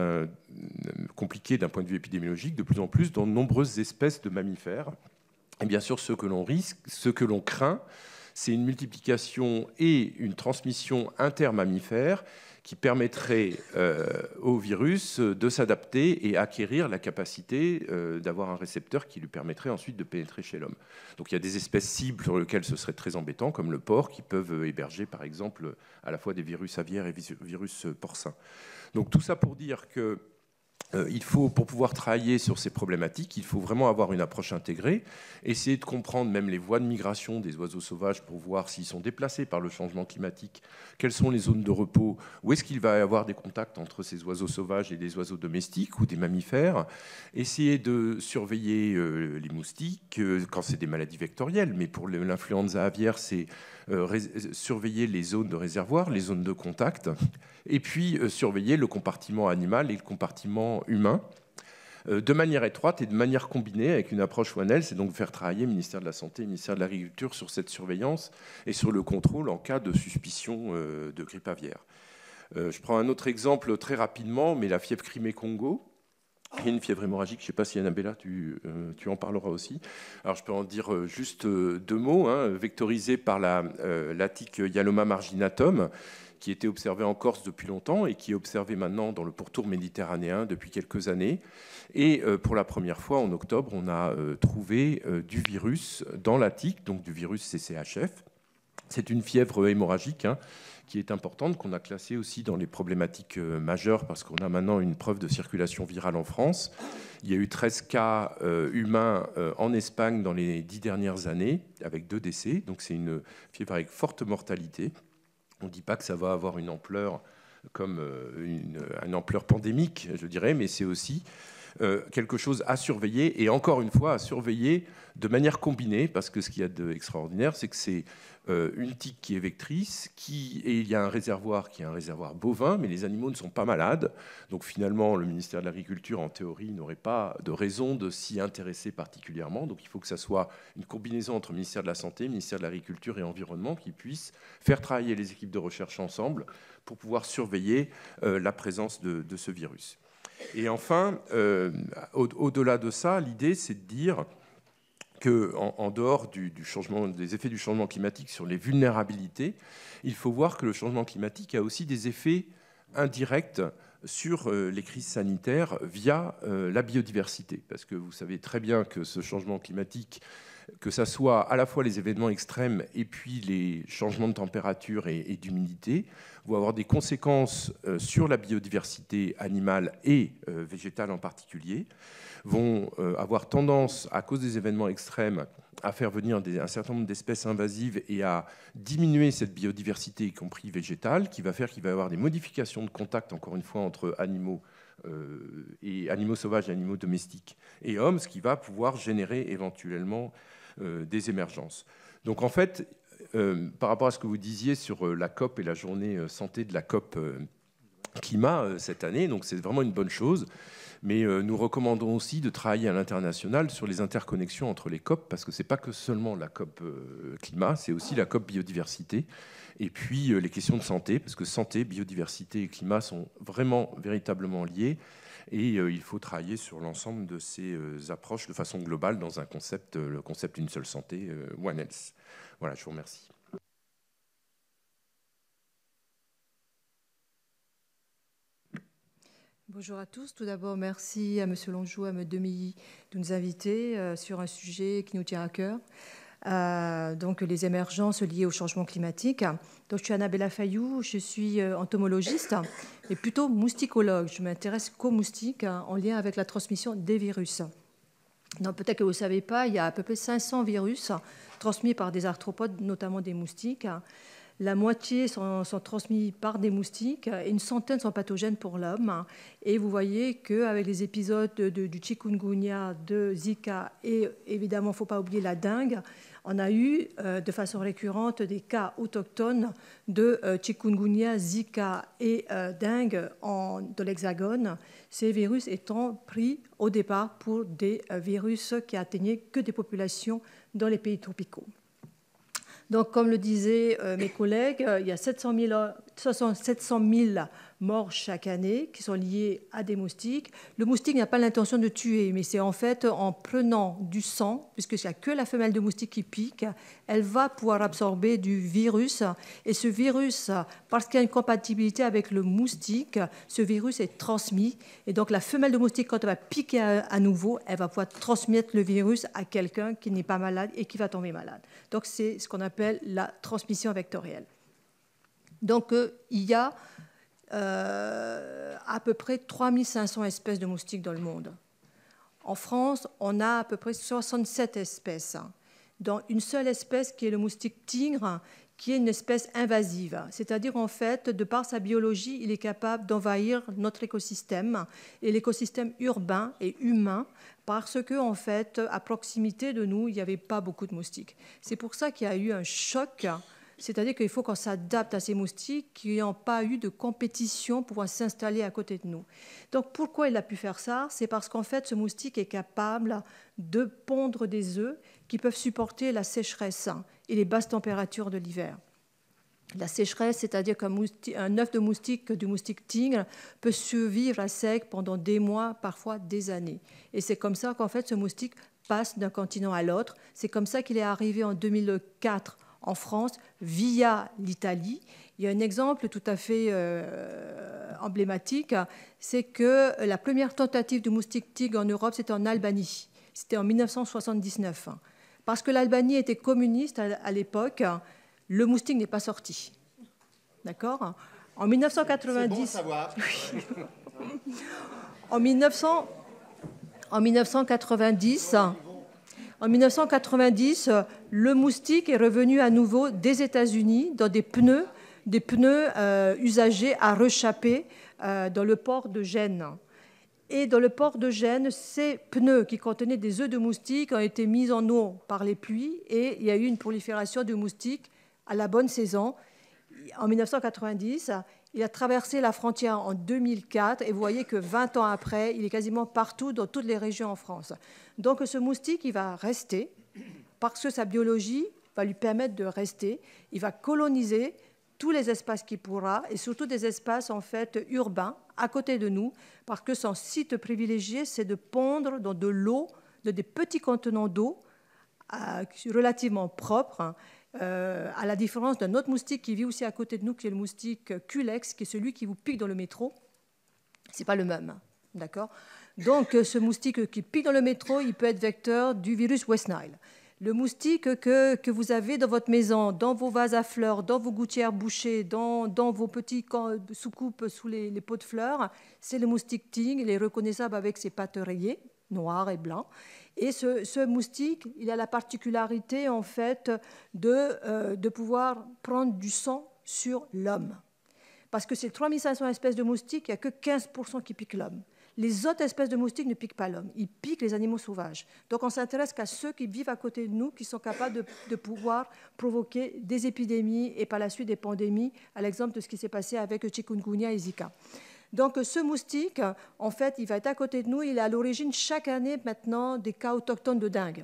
compliqué d'un point de vue épidémiologique, de plus en plus dans de nombreuses espèces de mammifères. Et bien sûr, ce que l'on craint, c'est une multiplication et une transmission intermammifère qui permettrait au virus de s'adapter et acquérir la capacité d'avoir un récepteur qui lui permettrait ensuite de pénétrer chez l'homme. Donc il y a des espèces cibles sur lesquelles ce serait très embêtant, comme le porc, qui peuvent héberger par exemple à la fois des virus aviaires et virus porcins. Donc tout ça pour dire que il faut, pour pouvoir travailler sur ces problématiques, il faut vraiment avoir une approche intégrée, essayer de comprendre même les voies de migration des oiseaux sauvages pour voir s'ils sont déplacés par le changement climatique, quelles sont les zones de repos, où est-ce qu'il va y avoir des contacts entre ces oiseaux sauvages et des oiseaux domestiques ou des mammifères, essayer de surveiller les moustiques quand c'est des maladies vectorielles, mais pour l'influenza aviaire, c'est surveiller les zones de réservoir, les zones de contact, et puis surveiller le compartiment animal et le compartiment humain de manière étroite et de manière combinée avec une approche One Health, c'est donc faire travailler le ministère de la Santé et le ministère de l'Agriculture sur cette surveillance et sur le contrôle en cas de suspicion de grippe aviaire. Je prends un autre exemple très rapidement, mais la fièvre Crimée-Congo. Il y a une fièvre hémorragique, je ne sais pas si Annabella, tu en parleras aussi. Alors je peux en dire juste 2 mots, vectorisée par la tique Yaloma marginatum, qui était observée en Corse depuis longtemps et qui est observée maintenant dans le pourtour méditerranéen depuis quelques années. Et pour la première fois, en octobre, on a trouvé du virus dans la tique, donc du virus CCHF. C'est une fièvre hémorragique qui est importante, qu'on a classée aussi dans les problématiques majeures, parce qu'on a maintenant une preuve de circulation virale en France. Il y a eu 13 cas humains en Espagne dans les 10 dernières années, avec 2 décès. Donc c'est une fièvre avec forte mortalité. On ne dit pas que ça va avoir une ampleur comme une ampleur pandémique, je dirais, mais c'est aussi quelque chose à surveiller, et encore une fois à surveiller de manière combinée, parce que ce qu'il y a d'extraordinaire, c'est que c'est une tique qui est vectrice, et il y a un réservoir qui est un réservoir bovin, mais les animaux ne sont pas malades. Donc finalement, le ministère de l'Agriculture, en théorie, n'aurait pas de raison de s'y intéresser particulièrement. Donc il faut que ça soit une combinaison entre ministère de la Santé, ministère de l'Agriculture et Environnement qui puissent faire travailler les équipes de recherche ensemble pour pouvoir surveiller la présence de ce virus. Et enfin, au-delà de ça, l'idée, c'est de dire qu'en dehors des effets du changement climatique sur les vulnérabilités, il faut voir que le changement climatique a aussi des effets indirects sur les crises sanitaires via la biodiversité. Parce que vous savez très bien que ce changement climatique, que ça soit à la fois les événements extrêmes et puis les changements de température et d'humidité, vont avoir des conséquences sur la biodiversité animale et végétale en particulier, vont avoir tendance, à cause des événements extrêmes, à faire venir un certain nombre d'espèces invasives et à diminuer cette biodiversité, y compris végétale, qui va faire qu'il va y avoir des modifications de contact, encore une fois, entre animaux sauvages et animaux domestiques et hommes, ce qui va pouvoir générer éventuellement des émergences. Donc en fait, par rapport à ce que vous disiez sur la COP et la journée santé de la COP climat cette année, donc c'est vraiment une bonne chose. Mais nous recommandons aussi de travailler à l'international sur les interconnexions entre les COP, parce que ce n'est pas que seulement la COP climat, c'est aussi la COP biodiversité. Et puis les questions de santé, parce que santé, biodiversité et climat sont vraiment, véritablement liés. Et il faut travailler sur l'ensemble de ces approches de façon globale dans un concept, le concept d'une seule santé, One Health. Voilà, je vous remercie. Bonjour à tous. Tout d'abord, merci à M. Longeau, à M. Demilly de nous inviter sur un sujet qui nous tient à cœur. Donc les émergences liées au changement climatique. Donc je suis Annabella Fayou, je suis entomologiste et plutôt mousticologue. Je m'intéresse qu'aux moustiques en lien avec la transmission des virus. Donc peut-être que vous ne savez pas, il y a à peu près 500 virus transmis par des arthropodes, notamment des moustiques. La moitié sont transmis par des moustiques et une centaine sont pathogènes pour l'homme. Et vous voyez qu'avec les épisodes du chikungunya, de Zika et évidemment, il ne faut pas oublier la dengue, on a eu de façon récurrente des cas autochtones de chikungunya, Zika et dengue de l'Hexagone, ces virus étant pris au départ pour des virus qui atteignaient que des populations dans les pays tropicaux. Donc, comme le disaient mes collègues, il y a 700 000 morts chaque année qui sont liées à des moustiques. Le moustique n'a pas l'intention de tuer, mais c'est en fait en prenant du sang, puisqu'il n'y a que la femelle de moustique qui pique, elle va pouvoir absorber du virus. Et ce virus, parce qu'il y a une compatibilité avec le moustique, ce virus est transmis. Et donc la femelle de moustique, quand elle va piquer à nouveau, elle va pouvoir transmettre le virus à quelqu'un qui n'est pas malade et qui va tomber malade. Donc c'est ce qu'on appelle la transmission vectorielle. Donc il y a à peu près 3500 espèces de moustiques dans le monde. En France, on a à peu près 67 espèces, dont une seule espèce qui est le moustique tigre, qui est une espèce invasive. C'est-à-dire, en fait, de par sa biologie, il est capable d'envahir notre écosystème, et l'écosystème urbain et humain, parce que, en fait, à proximité de nous, il n'y avait pas beaucoup de moustiques. C'est pour ça qu'il y a eu un choc. C'est-à-dire qu'il faut qu'on s'adapte à ces moustiques qui n'ont pas eu de compétition pour pouvoir s'installer à côté de nous. Donc pourquoi il a pu faire ça? C'est parce qu'en fait, ce moustique est capable de pondre des œufs qui peuvent supporter la sécheresse et les basses températures de l'hiver. La sécheresse, c'est-à-dire qu'un œuf de moustique, du moustique tigre, peut survivre à sec pendant des mois, parfois des années. Et c'est comme ça qu'en fait, ce moustique passe d'un continent à l'autre. C'est comme ça qu'il est arrivé en 2004 en France, via l'Italie. Il y a un exemple tout à fait emblématique, c'est que la première tentative de moustique tigre en Europe, c'était en Albanie. C'était en 1979. Parce que l'Albanie était communiste à l'époque, le moustique n'est pas sorti. D'accord? En 1990... C'est bon savoir. En 1990, le moustique est revenu à nouveau des États-Unis dans des pneus usagés à rechapper dans le port de Gênes. Et dans le port de Gênes, ces pneus qui contenaient des œufs de moustiques ont été mis en eau par les pluies et il y a eu une prolifération de moustiques à la bonne saison. En 1990, il a traversé la frontière en 2004 et vous voyez que 20 ans après, il est quasiment partout dans toutes les régions en France. Donc ce moustique, il va rester parce que sa biologie va lui permettre de rester. Il va coloniser tous les espaces qu'il pourra et surtout des espaces en fait urbains à côté de nous parce que son site privilégié, c'est de pondre dans de l'eau, dans des petits contenants d'eau relativement propres. À la différence d'un autre moustique qui vit aussi à côté de nous, qui est le moustique Culex, qui est celui qui vous pique dans le métro. Ce n'est pas le même, d'accord? Donc, ce moustique qui pique dans le métro, il peut être vecteur du virus West Nile. Le moustique que vous avez dans votre maison, dans vos vases à fleurs, dans vos gouttières bouchées, dans vos petits soucoupes sous les pots de fleurs, c'est le moustique Ting. Il est reconnaissable avec ses pattes rayées, noires et blancs. Et ce moustique, il a la particularité en fait de pouvoir prendre du sang sur l'homme. Parce que ces 3500 espèces de moustiques, il n'y a que 15% qui piquent l'homme. Les autres espèces de moustiques ne piquent pas l'homme, ils piquent les animaux sauvages. Donc on s'intéresse qu'à ceux qui vivent à côté de nous, qui sont capables de pouvoir provoquer des épidémies et par la suite des pandémies, à l'exemple de ce qui s'est passé avec le chikungunya et Zika. Donc ce moustique, en fait, il va être à côté de nous. Il est à l'origine chaque année maintenant des cas autochtones de dengue.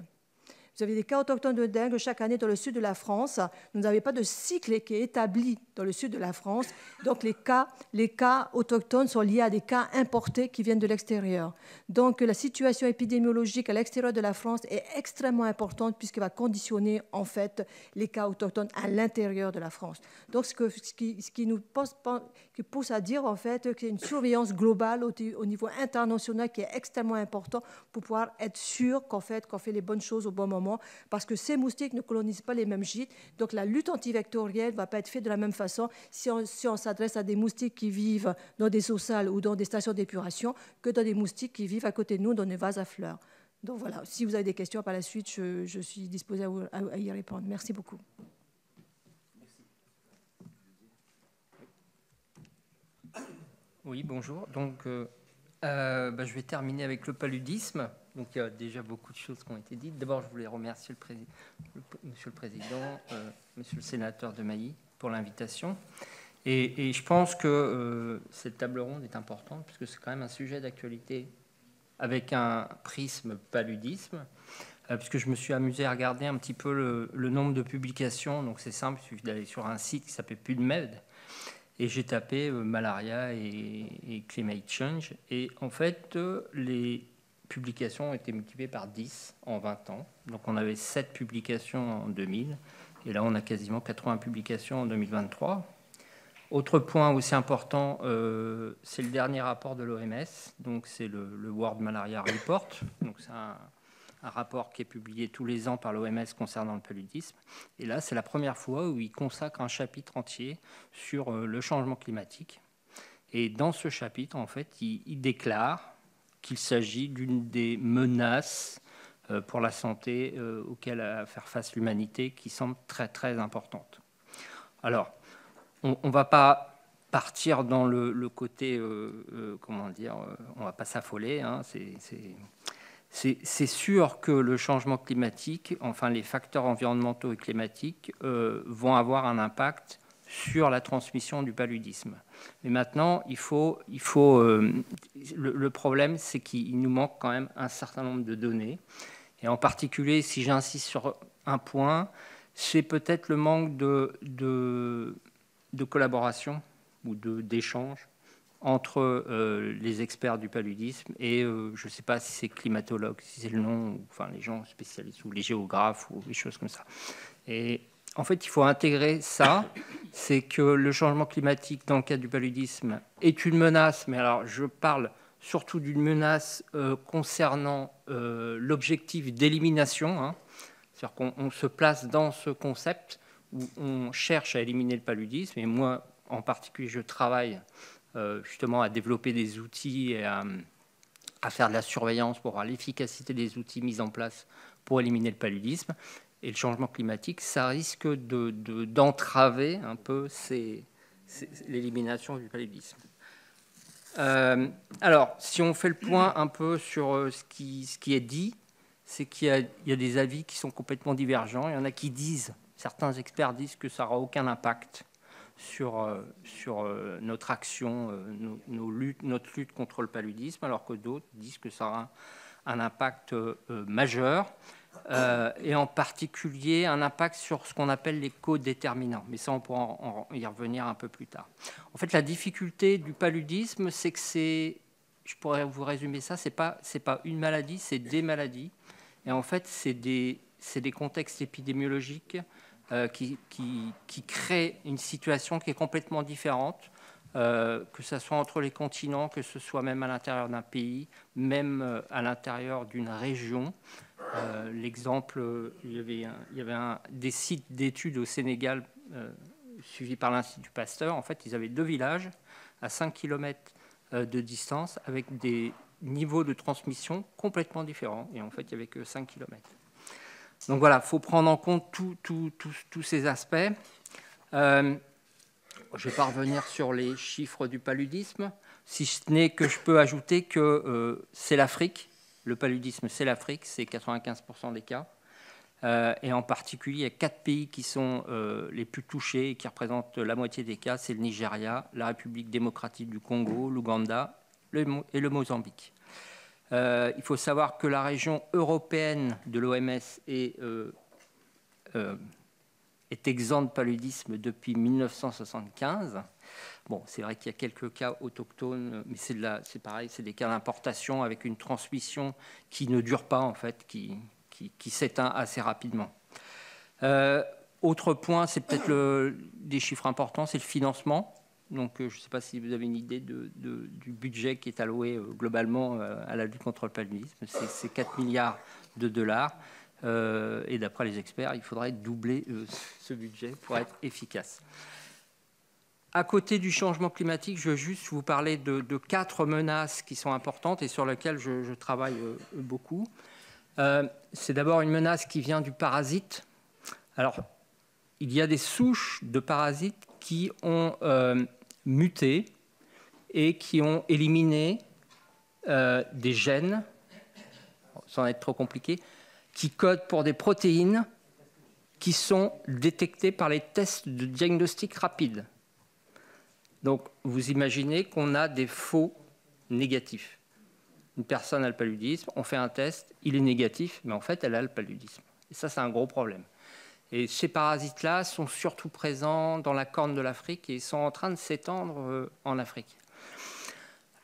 Vous avez des cas autochtones de dengue chaque année dans le sud de la France. Vous n'avez pas de cycle qui est établi dans le sud de la France. Donc les cas autochtones sont liés à des cas importés qui viennent de l'extérieur. Donc la situation épidémiologique à l'extérieur de la France est extrêmement importante puisqu'elle va conditionner en fait les cas autochtones à l'intérieur de la France. Donc ce qui nous pousse à dire en fait qu'il y a une surveillance globale au niveau international qui est extrêmement important pour pouvoir être sûr qu'on fait les bonnes choses au bon moment. Parce que ces moustiques ne colonisent pas les mêmes gîtes. Donc la lutte antivectorielle ne va pas être faite de la même façon si on s'adresse à des moustiques qui vivent dans des eaux sales ou dans des stations d'épuration que dans des moustiques qui vivent à côté de nous dans des vases à fleurs. Donc voilà, si vous avez des questions par la suite, je suis disposée à y répondre. Merci beaucoup. Oui, bonjour. Donc, je vais terminer avec le paludisme. Donc, il y a déjà beaucoup de choses qui ont été dites. D'abord, je voulais remercier Monsieur le Président, Monsieur le Sénateur de Mailly pour l'invitation. Et je pense que cette table ronde est importante puisque c'est quand même un sujet d'actualité avec un prisme paludisme, puisque je me suis amusé à regarder un petit peu le nombre de publications. Donc, c'est simple, il suffit d'aller sur un site qui s'appelle PubMed. Et j'ai tapé malaria et climate change. Et en fait, les publications ont été multipliées par 10 en 20 ans. Donc on avait 7 publications en 2000. Et là, on a quasiment 80 publications en 2023. Autre point aussi important, c'est le dernier rapport de l'OMS. Donc c'est le World Malaria Report. Donc c'est un rapport qui est publié tous les ans par l'OMS concernant le paludisme. Et là, c'est la première fois où il consacre un chapitre entier sur le changement climatique. Et dans ce chapitre, en fait, il déclare qu'il s'agit d'une des menaces pour la santé auxquelles a faire face l'humanité qui semble très, très importante. Alors, on ne va pas partir dans le côté, comment dire, on ne va pas s'affoler, hein, c'est sûr que le changement climatique, enfin les facteurs environnementaux et climatiques vont avoir un impact sur la transmission du paludisme. Mais maintenant, le problème, c'est qu'il nous manque quand même un certain nombre de données. Et en particulier, si j'insiste sur un point, c'est peut-être le manque de collaboration ou d'échange entre les experts du paludisme et je ne sais pas si c'est climatologue, si c'est le nom, ou, enfin les gens spécialistes ou les géographes ou des choses comme ça. Et en fait, il faut intégrer ça, c'est que le changement climatique dans le cadre du paludisme est une menace, mais alors je parle surtout d'une menace concernant l'objectif d'élimination, hein. C'est-à-dire qu'on se place dans ce concept où on cherche à éliminer le paludisme. Et moi, en particulier, je travaille justement à développer des outils et à faire de la surveillance pour voir l'efficacité des outils mis en place pour éliminer le paludisme. Et le changement climatique, ça risque d'entraver un peu l'élimination du paludisme. Alors, si on fait le point un peu sur ce qui est dit, c'est qu'il y a des avis qui sont complètement divergents. Il y en a qui disent, certains experts disent que ça n'aura aucun impact sur notre action, notre lutte contre le paludisme, alors que d'autres disent que ça aura un impact majeur, et en particulier un impact sur ce qu'on appelle les co-déterminants. Mais ça, on pourra y revenir un peu plus tard. En fait, la difficulté du paludisme, c'est que je pourrais vous résumer ça, c'est pas une maladie, c'est des maladies. Et en fait, c'est des contextes épidémiologiques qui créent une situation qui est complètement différente, que ce soit entre les continents, que ce soit même à l'intérieur d'un pays, même à l'intérieur d'une région. L'exemple, il y avait des sites d'études au Sénégal suivis par l'Institut Pasteur. En fait, ils avaient 2 villages à 5 km de distance avec des niveaux de transmission complètement différents. Et en fait, il n'y avait que 5 km. Donc voilà, il faut prendre en compte tous ces aspects. Je ne vais pas revenir sur les chiffres du paludisme, si ce n'est que je peux ajouter que c'est l'Afrique. Le paludisme, c'est l'Afrique, c'est 95% des cas. Et en particulier, il y a 4 pays qui sont les plus touchés et qui représentent la moitié des cas. C'est le Nigeria, la République démocratique du Congo, l'Ouganda et le Mozambique. Il faut savoir que la région européenne de l'OMS est exempte de paludisme depuis 1975. Bon, c'est vrai qu'il y a quelques cas autochtones, mais c'est pareil, c'est des cas d'importation avec une transmission qui ne dure pas, en fait, qui s'éteint assez rapidement. Autre point, c'est peut-être des chiffres importants, c'est le financement. Donc, je ne sais pas si vous avez une idée du budget qui est alloué globalement à la lutte contre le paludisme. C'est 4 milliards de dollars. Et d'après les experts, il faudrait doubler ce budget pour être efficace. À côté du changement climatique, je veux juste vous parler de 4 menaces qui sont importantes et sur lesquelles je travaille beaucoup. C'est d'abord une menace qui vient du parasite. Alors, il y a des souches de parasites qui ont muté et qui ont éliminé des gènes, sans être trop compliqué, qui codent pour des protéines qui sont détectées par les tests de diagnostic rapide. Donc, vous imaginez qu'on a des faux négatifs. Une personne a le paludisme, on fait un test, il est négatif, mais en fait, elle a le paludisme. Et ça, c'est un gros problème. Et ces parasites-là sont surtout présents dans la corne de l'Afrique et sont en train de s'étendre en Afrique.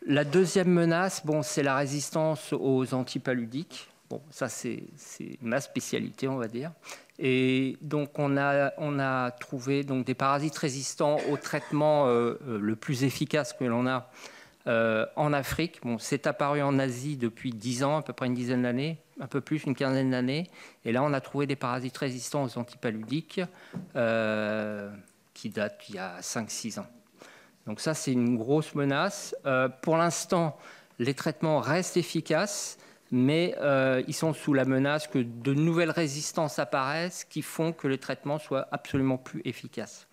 La deuxième menace, c'est la résistance aux antipaludiques. Bon, ça, c'est ma spécialité, on va dire. Et donc, on a trouvé donc, des parasites résistants au traitement le plus efficace que l'on a en Afrique. Bon, c'est apparu en Asie depuis 10 ans, à peu près une dizaine d'années, un peu plus, une quinzaine d'années. Et là, on a trouvé des parasites résistants aux antipaludiques qui datent d'il y a 5-6 ans. Donc ça, c'est une grosse menace. Pour l'instant, les traitements restent efficaces, mais ils sont sous la menace que de nouvelles résistances apparaissent qui font que les traitements soient absolument plus efficaces.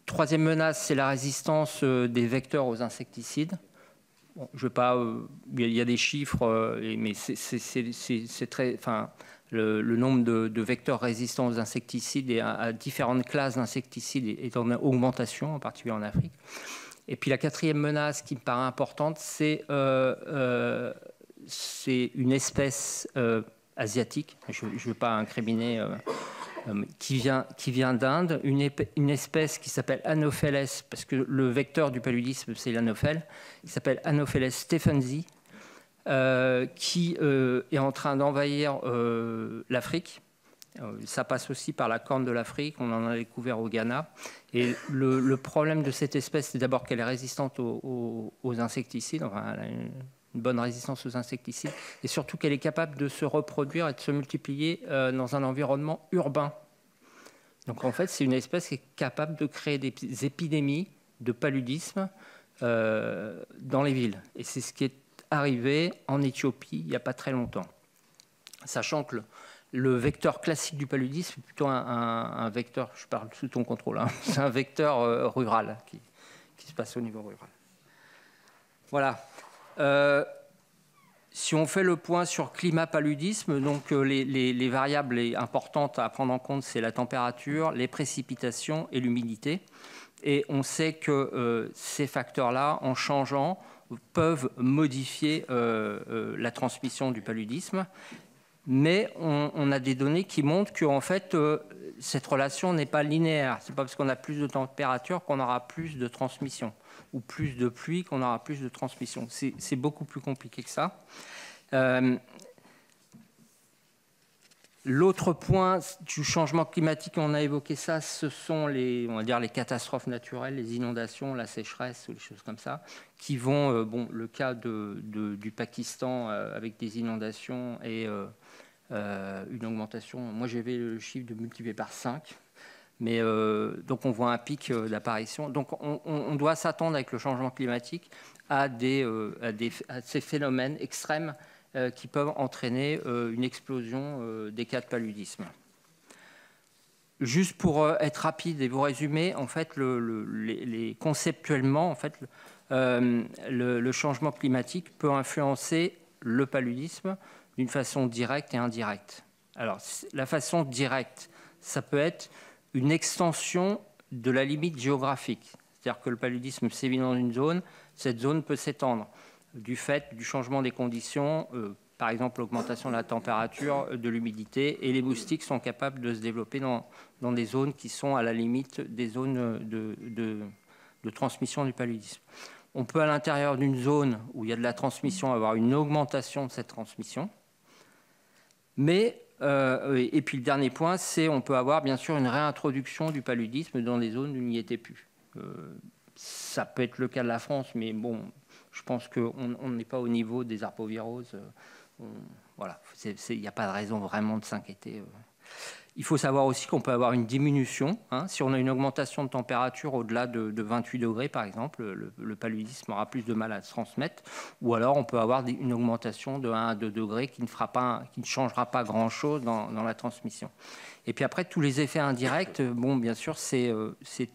Troisième menace, c'est la résistance des vecteurs aux insecticides. Bon, je vais pas, il y a des chiffres, mais c'est très, le nombre de vecteurs résistants aux insecticides et à différentes classes d'insecticides est en augmentation, en particulier en Afrique. Et puis la quatrième menace qui me paraît importante, c'est une espèce asiatique. Je ne veux pas incriminer. Qui vient d'Inde, une espèce qui s'appelle Anopheles, parce que le vecteur du paludisme, c'est l'Anophèle, qui s'appelle Anopheles stephensi, qui est en train d'envahir l'Afrique. Ça passe aussi par la corne de l'Afrique, on en a découvert au Ghana. Et le problème de cette espèce, c'est d'abord qu'elle est résistante aux insecticides, enfin, elle a une bonne résistance aux insecticides, et surtout qu'elle est capable de se reproduire et de se multiplier dans un environnement urbain. Donc en fait, c'est une espèce qui est capable de créer des épidémies de paludisme dans les villes. Et c'est ce qui est arrivé en Éthiopie il n'y a pas très longtemps. Sachant que le vecteur classique du paludisme est plutôt un vecteur, je parle sous ton contrôle, hein, c'est un vecteur rural qui se passe au niveau rural. Voilà. Si on fait le point sur climat-paludisme, donc les variables importantes à prendre en compte, c'est la température, les précipitations et l'humidité. Et on sait que ces facteurs-là, en changeant, peuvent modifier la transmission du paludisme. Mais on a des données qui montrent que en fait, cette relation n'est pas linéaire. Ce n'est pas parce qu'on a plus de température qu'on aura plus de transmission, ou plus de pluie qu'on aura plus de transmission. C'est beaucoup plus compliqué que ça. L'autre point du changement climatique, on a évoqué ça, ce sont on va dire les catastrophes naturelles, les inondations, la sécheresse, ou les choses comme ça, qui vont, le cas du Pakistan avec des inondations et une augmentation. Moi, j'avais le chiffre de multiplié par 5. Mais donc, on voit un pic d'apparition. Donc, on doit s'attendre avec le changement climatique à ces phénomènes extrêmes qui peuvent entraîner une explosion des cas de paludisme. Juste pour être rapide et vous résumer, en fait, conceptuellement, en fait, le changement climatique peut influencer le paludisme d'une façon directe et indirecte. Alors, la façon directe, ça peut être une extension de la limite géographique. C'est-à-dire que le paludisme sévit dans une zone, cette zone peut s'étendre du fait du changement des conditions, par exemple l'augmentation de la température, de l'humidité, et les moustiques sont capables de se développer dans des zones qui sont à la limite des zones de transmission du paludisme. On peut, à l'intérieur d'une zone où il y a de la transmission, avoir une augmentation de cette transmission. Mais, et puis le dernier point, c'est on peut avoir bien sûr une réintroduction du paludisme dans des zones où il n'y était plus. Ça peut être le cas de la France, mais bon, je pense qu'on n'est pas au niveau des arboviroses. Voilà, il n'y a pas de raison vraiment de s'inquiéter. Il faut savoir aussi qu'on peut avoir une diminution. Si on a une augmentation de température au-delà de 28 degrés, par exemple, le paludisme aura plus de mal à se transmettre. Ou alors, on peut avoir une augmentation de 1 à 2 degrés qui ne changera pas grand-chose dans la transmission. Et puis après, tous les effets indirects, bon, bien sûr, c'est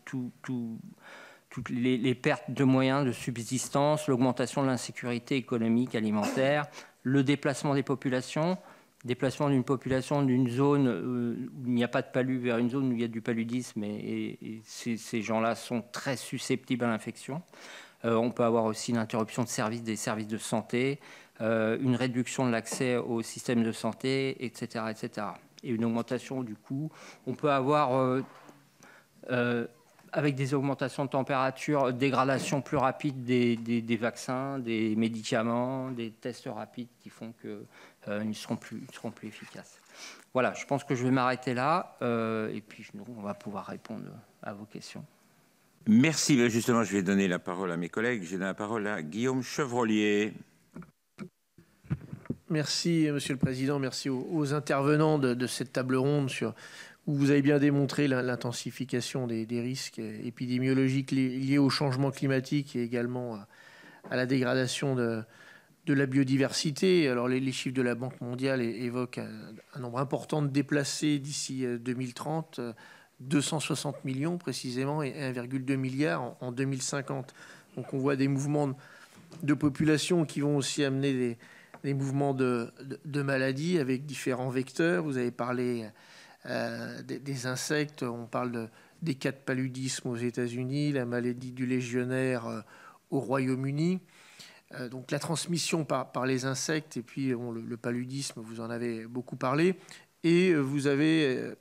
toutes les pertes de moyens de subsistance, l'augmentation de l'insécurité économique, alimentaire, le déplacement des populations, déplacement d'une population d'une zone où il n'y a pas de palud vers une zone où il y a du paludisme, et ces gens-là sont très susceptibles à l'infection. On peut avoir aussi une interruption de des services de santé, une réduction de l'accès au système de santé, etc., etc. Et une augmentation du coût. On peut avoir, avec des augmentations de température, dégradation plus rapide des vaccins, des médicaments, des tests rapides qui font qu'ils ne seront plus efficaces. Voilà, je pense que je vais m'arrêter là, et puis on va pouvoir répondre à vos questions. Merci. Justement, je vais donner la parole à mes collègues. Je donne la parole à Guillaume Chevrollier. Merci, Monsieur le Président. Merci aux intervenants de cette table ronde où vous avez bien démontré l'intensification des risques épidémiologiques liés au changement climatique et également à la dégradation de la biodiversité. Alors, les chiffres de la Banque mondiale évoquent un nombre important de déplacés d'ici 2030, 260 millions précisément, et 1,2 milliard en 2050. Donc, on voit des mouvements de population qui vont aussi amener des mouvements de maladies avec différents vecteurs. Vous avez parlé des insectes, on parle des cas de paludisme aux États-Unis, la maladie du légionnaire au Royaume-Uni. Donc la transmission par les insectes et puis le paludisme, vous en avez beaucoup parlé. Et vous avez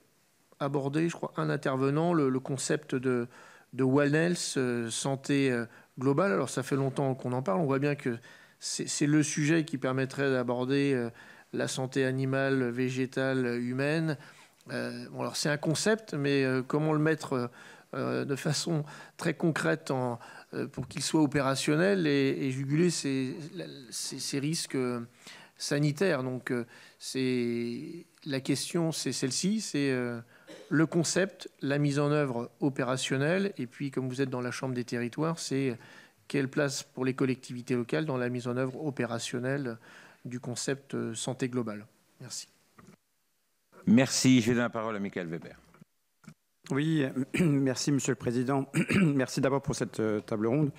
abordé, je crois, un intervenant, le concept de wellness, santé globale. Alors ça fait longtemps qu'on en parle, on voit bien que c'est le sujet qui permettrait d'aborder la santé animale, végétale, humaine. Alors c'est un concept, mais comment le mettre de façon très concrète pour qu'il soit opérationnel et juguler ces risques sanitaires. Donc la question, c'est celle-ci, c'est le concept, la mise en œuvre opérationnelle, et puis comme vous êtes dans la Chambre des territoires, c'est quelle place pour les collectivités locales dans la mise en œuvre opérationnelle du concept santé globale. Merci. Merci. Je donne la parole à Michael Weber. Oui, merci Monsieur le Président. Merci d'abord pour cette table ronde.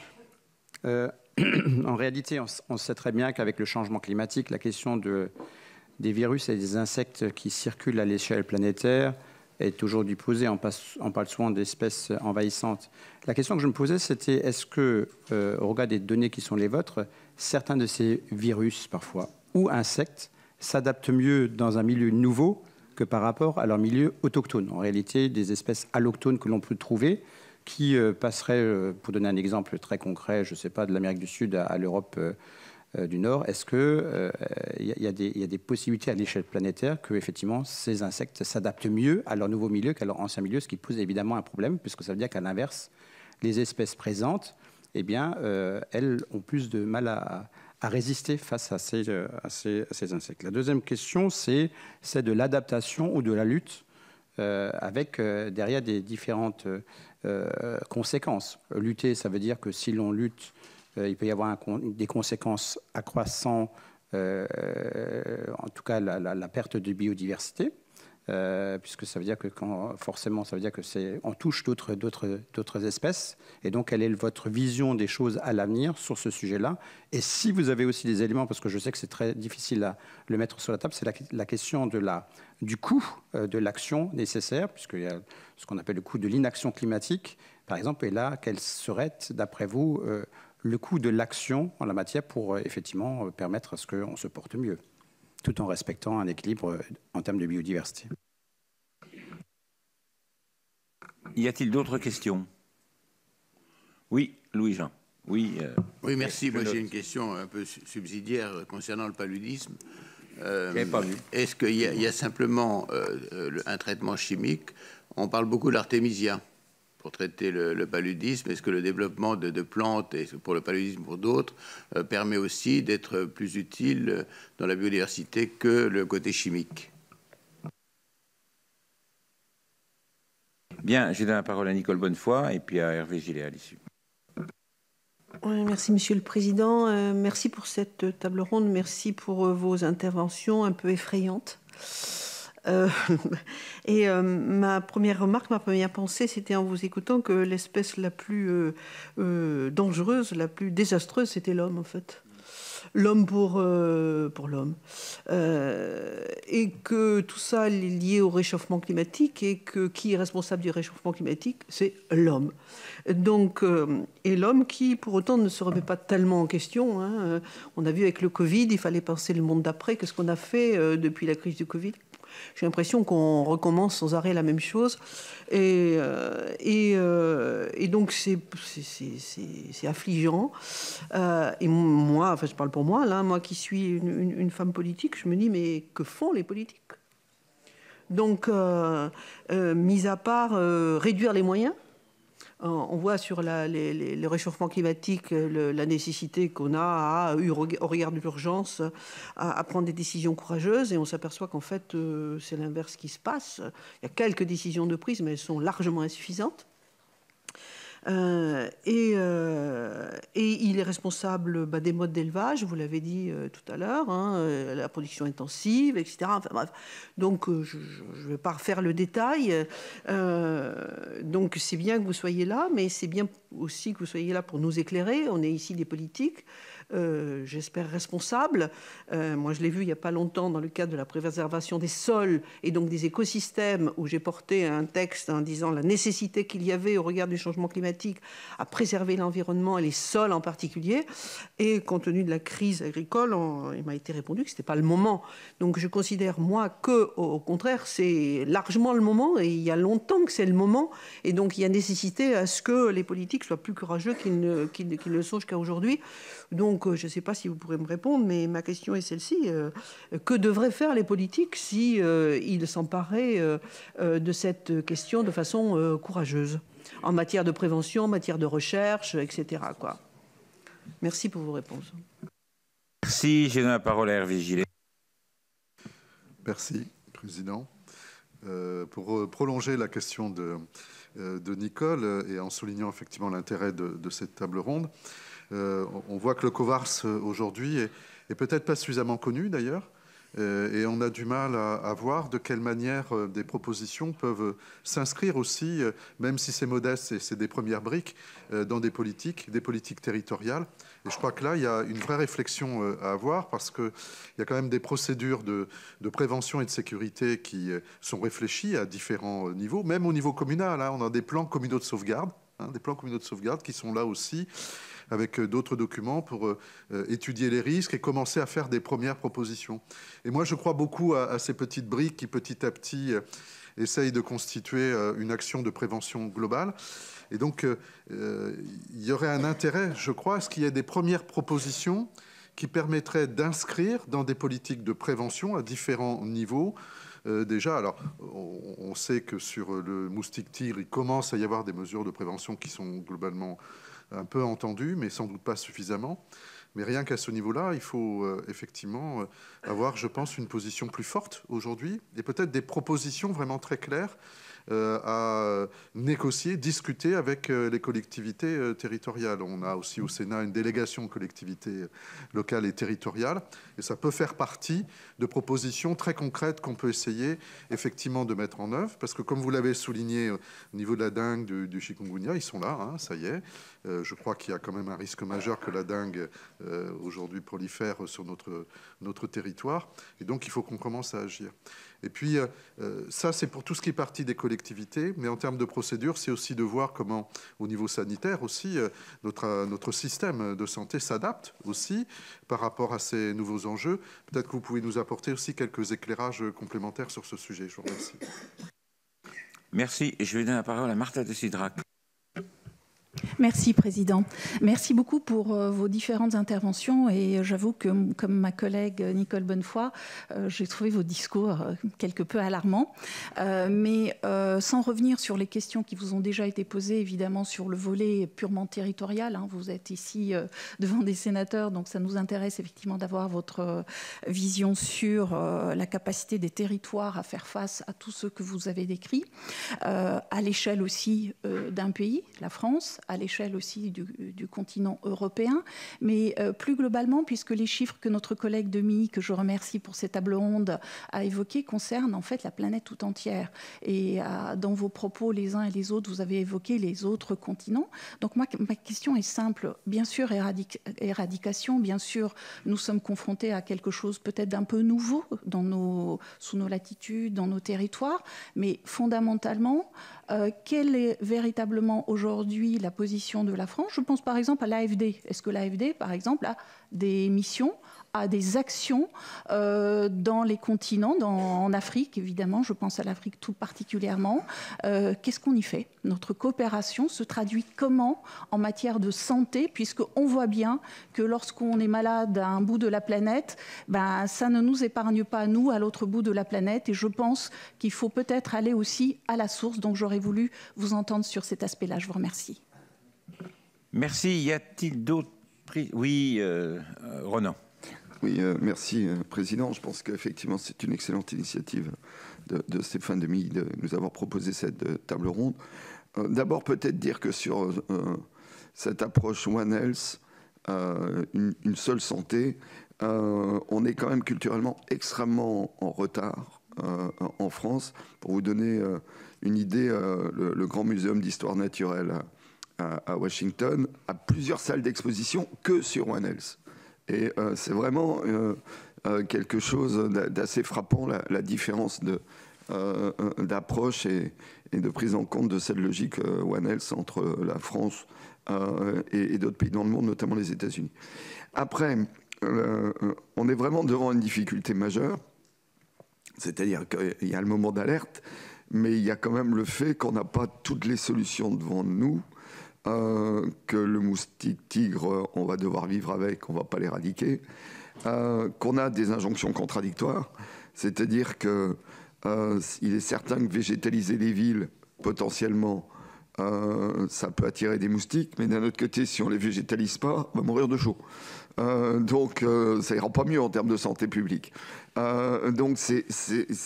En réalité, on sait très bien qu'avec le changement climatique, la question des virus et des insectes qui circulent à l'échelle planétaire est aujourd'hui posée. On parle souvent d'espèces envahissantes. La question que je me posais, c'était est-ce que, au regard des données qui sont les vôtres, certains de ces virus, parfois, ou insectes, s'adaptent mieux dans un milieu nouveau que par rapport à leur milieu autochtone. En réalité, des espèces allochtones que l'on peut trouver qui passeraient, pour donner un exemple très concret, je ne sais pas, de l'Amérique du Sud à l'Europe du Nord, est-ce qu'il y a des possibilités à l'échelle planétaire que, effectivement, ces insectes s'adaptent mieux à leur nouveau milieu qu'à leur ancien milieu, ce qui pose évidemment un problème, puisque ça veut dire qu'à l'inverse, les espèces présentes, eh bien, elles ont plus de mal à résister face à ces insectes. La deuxième question, c'est de l'adaptation ou de la lutte avec derrière des différentes conséquences. Lutter, ça veut dire que si l'on lutte, il peut y avoir des conséquences accroissant, en tout cas la perte de biodiversité, puisque ça veut dire que forcément, ça veut dire que on touche d'autres espèces. Et donc, quelle est votre vision des choses à l'avenir sur ce sujet-là? Et si vous avez aussi des éléments, parce que je sais que c'est très difficile à le mettre sur la table, c'est la question du coût de l'action nécessaire, puisqu'il y a ce qu'on appelle le coût de l'inaction climatique, par exemple. Et là, quel serait, d'après vous, le coût de l'action en la matière pour effectivement permettre à ce qu'on se porte mieux, tout en respectant un équilibre en termes de biodiversité. Y a-t-il d'autres questions? Oui, Louis-Jean. Oui, merci. Moi, j'ai une question un peu subsidiaire concernant le paludisme. Pas vu. Est-ce qu'il y a simplement un traitement chimique? On parle beaucoup de l'artémisia pour traiter le paludisme. Est-ce que le développement de plantes, et pour le paludisme pour d'autres, permet aussi d'être plus utile dans la biodiversité que le côté chimique? Bien, je donne la parole à Nicole Bonnefoy et puis à Hervé Gillet à l'issue. Oui, merci Monsieur le Président. Merci pour cette table ronde. Merci pour vos interventions un peu effrayantes. Ma première remarque, ma première pensée, c'était en vous écoutant que l'espèce la plus dangereuse, la plus désastreuse, c'était l'homme en fait. L'homme pour l'homme. Et que tout ça est lié au réchauffement climatique et que qui est responsable du réchauffement climatique, c'est l'homme. Donc, et l'homme qui, pour autant, ne se remet pas tellement en question. Hein. On a vu avec le Covid, il fallait penser le monde d'après. Qu'est-ce qu'on a fait depuis la crise du Covid ? J'ai l'impression qu'on recommence sans arrêt la même chose. Et donc, c'est affligeant. Et moi, enfin, je parle pour moi, là, moi qui suis une femme politique, je me dis, mais que font les politiques ? Donc, mis à part réduire les moyens, on voit sur le réchauffement climatique la nécessité qu'on a au regard de l'urgence à prendre des décisions courageuses et on s'aperçoit qu'en fait c'est l'inverse qui se passe. Il y a quelques décisions de prise mais elles sont largement insuffisantes. Et il est responsable des modes d'élevage, vous l'avez dit tout à l'heure, hein, la production intensive, etc. Enfin, bref. Donc, je ne vais pas refaire le détail. Donc, c'est bien que vous soyez là, mais c'est bien aussi que vous soyez là pour nous éclairer. On est ici des politiques. J'espère responsables. Moi, je l'ai vu il n'y a pas longtemps dans le cadre de la préservation des sols et donc des écosystèmes où j'ai porté un texte en disant la nécessité qu'il y avait au regard du changement climatique à préserver l'environnement et les sols en particulier. Et compte tenu de la crise agricole, il m'a été répondu que ce n'était pas le moment. Donc, je considère, moi, qu'au contraire, c'est largement le moment et il y a longtemps que c'est le moment. Et donc, il y a nécessité à ce que les politiques soient plus courageux qu'ils ne le sont jusqu'à aujourd'hui. Donc, je ne sais pas si vous pourrez me répondre, mais ma question est celle-ci. Que devraient faire les politiques si ils s'emparaient de cette question de façon courageuse, en matière de prévention, en matière de recherche, etc. quoi. Merci pour vos réponses. Merci. J'ai donné la parole à Hervé Gillet. Merci, Président. Pour prolonger la question de Nicole, et en soulignant effectivement l'intérêt de cette table ronde, on voit que le COVARS aujourd'hui est peut-être pas suffisamment connu d'ailleurs, et on a du mal à voir de quelle manière des propositions peuvent s'inscrire aussi, même si c'est modeste et c'est des premières briques, dans des politiques territoriales. Et je crois que là, il y a une vraie réflexion à avoir, parce qu'il y a quand même des procédures de prévention et de sécurité qui sont réfléchies à différents niveaux, même au niveau communal. On a des plans communaux de sauvegarde, des plans communaux de sauvegarde qui sont là aussi, avec d'autres documents pour étudier les risques et commencer à faire des premières propositions. Et moi, je crois beaucoup à ces petites briques qui, petit à petit, essayent de constituer une action de prévention globale. Et donc, il y aurait un intérêt, je crois, à ce qu'il y ait des premières propositions qui permettraient d'inscrire dans des politiques de prévention à différents niveaux. Déjà, alors, on sait que sur le moustique-tigre, il commence à y avoir des mesures de prévention qui sont globalement un peu entendues, mais sans doute pas suffisamment. Mais rien qu'à ce niveau-là, il faut effectivement avoir, je pense, une position plus forte aujourd'hui, et peut-être des propositions vraiment très claires à négocier, discuter avec les collectivités territoriales. On a aussi au Sénat une délégation aux collectivités locales et territoriales, et ça peut faire partie de propositions très concrètes qu'on peut essayer effectivement de mettre en œuvre, parce que comme vous l'avez souligné au niveau de la dengue, du chikungunya, ils sont là, ça y est. Je crois qu'il y a quand même un risque majeur que la dengue aujourd'hui prolifère sur notre territoire, et donc il faut qu'on commence à agir. Et puis, ça, c'est pour tout ce qui est partie des collectivités, mais en termes de procédure, c'est aussi de voir comment, au niveau sanitaire aussi, notre système de santé s'adapte aussi par rapport à ces nouveaux enjeux. Peut-être que vous pouvez nous apporter aussi quelques éclairages complémentaires sur ce sujet. Je vous remercie. Merci. Je vais donner la parole à Marta de Cidrac. Merci, Président. Merci beaucoup pour vos différentes interventions, et j'avoue que, comme ma collègue Nicole Bonnefoy, j'ai trouvé vos discours quelque peu alarmants. Mais sans revenir sur les questions qui vous ont déjà été posées, évidemment, sur le volet purement territorial, vous êtes ici devant des sénateurs, donc ça nous intéresse effectivement d'avoir votre vision sur la capacité des territoires à faire face à tout ce que vous avez décrit, à l'échelle aussi d'un pays, la France, à l'échelle aussi du continent européen, mais plus globalement, puisque les chiffres que notre collègue Demy, que je remercie pour cette table ronde, a évoqués, concernent en fait la planète tout entière. Et dans vos propos, les uns et les autres, vous avez évoqué les autres continents. Donc ma question est simple. Bien sûr, éradication, bien sûr, nous sommes confrontés à quelque chose peut-être d'un peu nouveau sous nos latitudes, dans nos territoires, mais fondamentalement, quelle est véritablement aujourd'hui la position de la France? Je pense par exemple à l'AFD. Est-ce que l'AFD, par exemple, a des missions, a des actions dans les continents, en Afrique, évidemment, je pense à l'Afrique tout particulièrement. Qu'est-ce qu'on y fait? Notre coopération se traduit comment en matière de santé, puisqu'on voit bien que lorsqu'on est malade à un bout de la planète, ça ne nous épargne pas, nous, à l'autre bout de la planète. Et je pense qu'il faut peut-être aller aussi à la source. Donc j'aurais voulu vous entendre sur cet aspect-là. Je vous remercie. Merci. Y a-t-il d'autres... Oui, Ronan. Oui, merci, Président. Je pense qu'effectivement, c'est une excellente initiative de Stéphane Demy de nous avoir proposé cette table ronde. D'abord, peut-être dire que sur cette approche One Health, une seule santé, on est quand même culturellement extrêmement en retard en France. Pour vous donner une idée, le Grand Muséum d'Histoire Naturelle à Washington a plusieurs salles d'exposition que sur One Health. Et c'est vraiment quelque chose d'assez frappant, la différence d'approche et de prise en compte de cette logique One Health entre la France et d'autres pays dans le monde, notamment les États-Unis. Après, on est vraiment devant une difficulté majeure, c'est-à-dire qu'il y a le moment d'alerte, mais il y a quand même le fait qu'on n'a pas toutes les solutions devant nous, que le moustique-tigre, on va devoir vivre avec, on ne va pas l'éradiquer, qu'on a des injonctions contradictoires, c'est-à-dire qu'il est certain que végétaliser les villes, potentiellement, ça peut attirer des moustiques, mais d'un autre côté, si on les végétalise pas, on va mourir de chaud. Donc, ça ira pas mieux en termes de santé publique. Donc,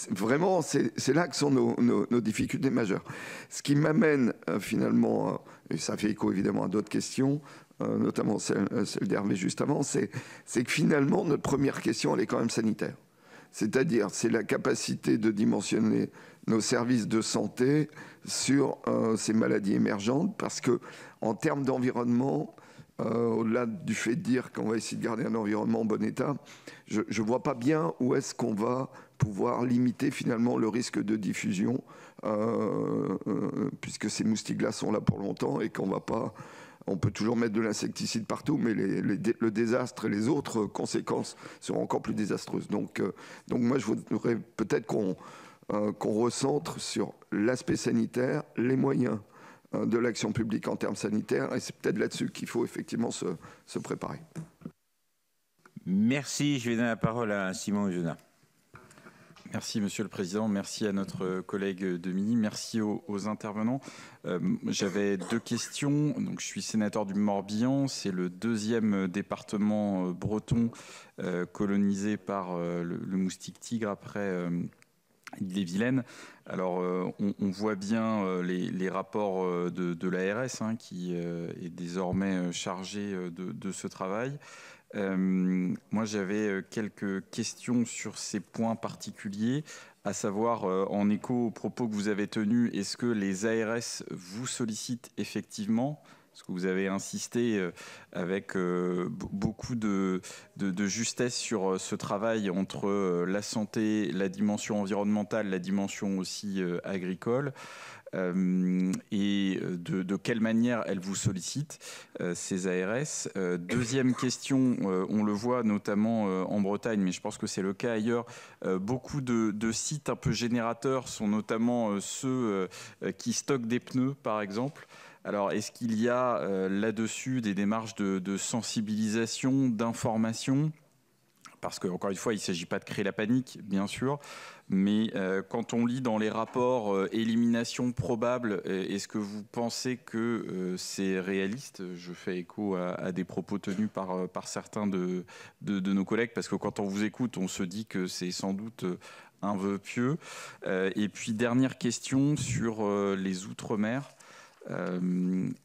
vraiment, c'est là que sont nos difficultés majeures. Ce qui m'amène finalement, et ça fait écho évidemment à d'autres questions, notamment celle d'Hervé juste avant, c'est que finalement, notre première question, elle est quand même sanitaire. C'est-à-dire, c'est la capacité de dimensionner nos services de santé sur ces maladies émergentes, parce que en termes d'environnement, au-delà du fait de dire qu'on va essayer de garder un environnement en bon état, je ne vois pas bien où est-ce qu'on va pouvoir limiter finalement le risque de diffusion, puisque ces moustiques-là sont là pour longtemps et qu'on va pas... On peut toujours mettre de l'insecticide partout, mais le désastre et les autres conséquences seront encore plus désastreuses. Donc moi, je voudrais peut-être qu'on recentre sur l'aspect sanitaire, les moyens de l'action publique en termes sanitaires, et c'est peut-être là-dessus qu'il faut effectivement se préparer. Merci. Je vais donner la parole à Simon Ozona. Merci Monsieur le Président, merci à notre collègue Demilly, merci aux intervenants. J'avais deux questions. Donc, je suis sénateur du Morbihan, c'est le deuxième département breton colonisé par le moustique tigre après l'Ille-et-Vilaine. Alors, on voit bien les rapports de l'ARS qui est désormais chargé de ce travail. Moi, j'avais quelques questions sur ces points particuliers, à savoir, en écho aux propos que vous avez tenus, est-ce que les ARS vous sollicitent effectivement ? Parce que vous avez insisté avec beaucoup de justesse sur ce travail entre la santé, la dimension environnementale, la dimension aussi agricole. Et de quelle manière elles vous sollicitent, ces ARS. Deuxième question, on le voit notamment en Bretagne, mais je pense que c'est le cas ailleurs, beaucoup de sites un peu générateurs sont notamment ceux qui stockent des pneus, par exemple. Alors, est-ce qu'il y a là-dessus des démarches de sensibilisation, d'information ? Parce qu'encore une fois, il ne s'agit pas de créer la panique, bien sûr, mais quand on lit dans les rapports élimination probable, est-ce que vous pensez que c'est réaliste ? Je fais écho à des propos tenus par certains de nos collègues, parce que quand on vous écoute, on se dit que c'est sans doute un vœu pieux. Et puis, dernière question sur les Outre-mer.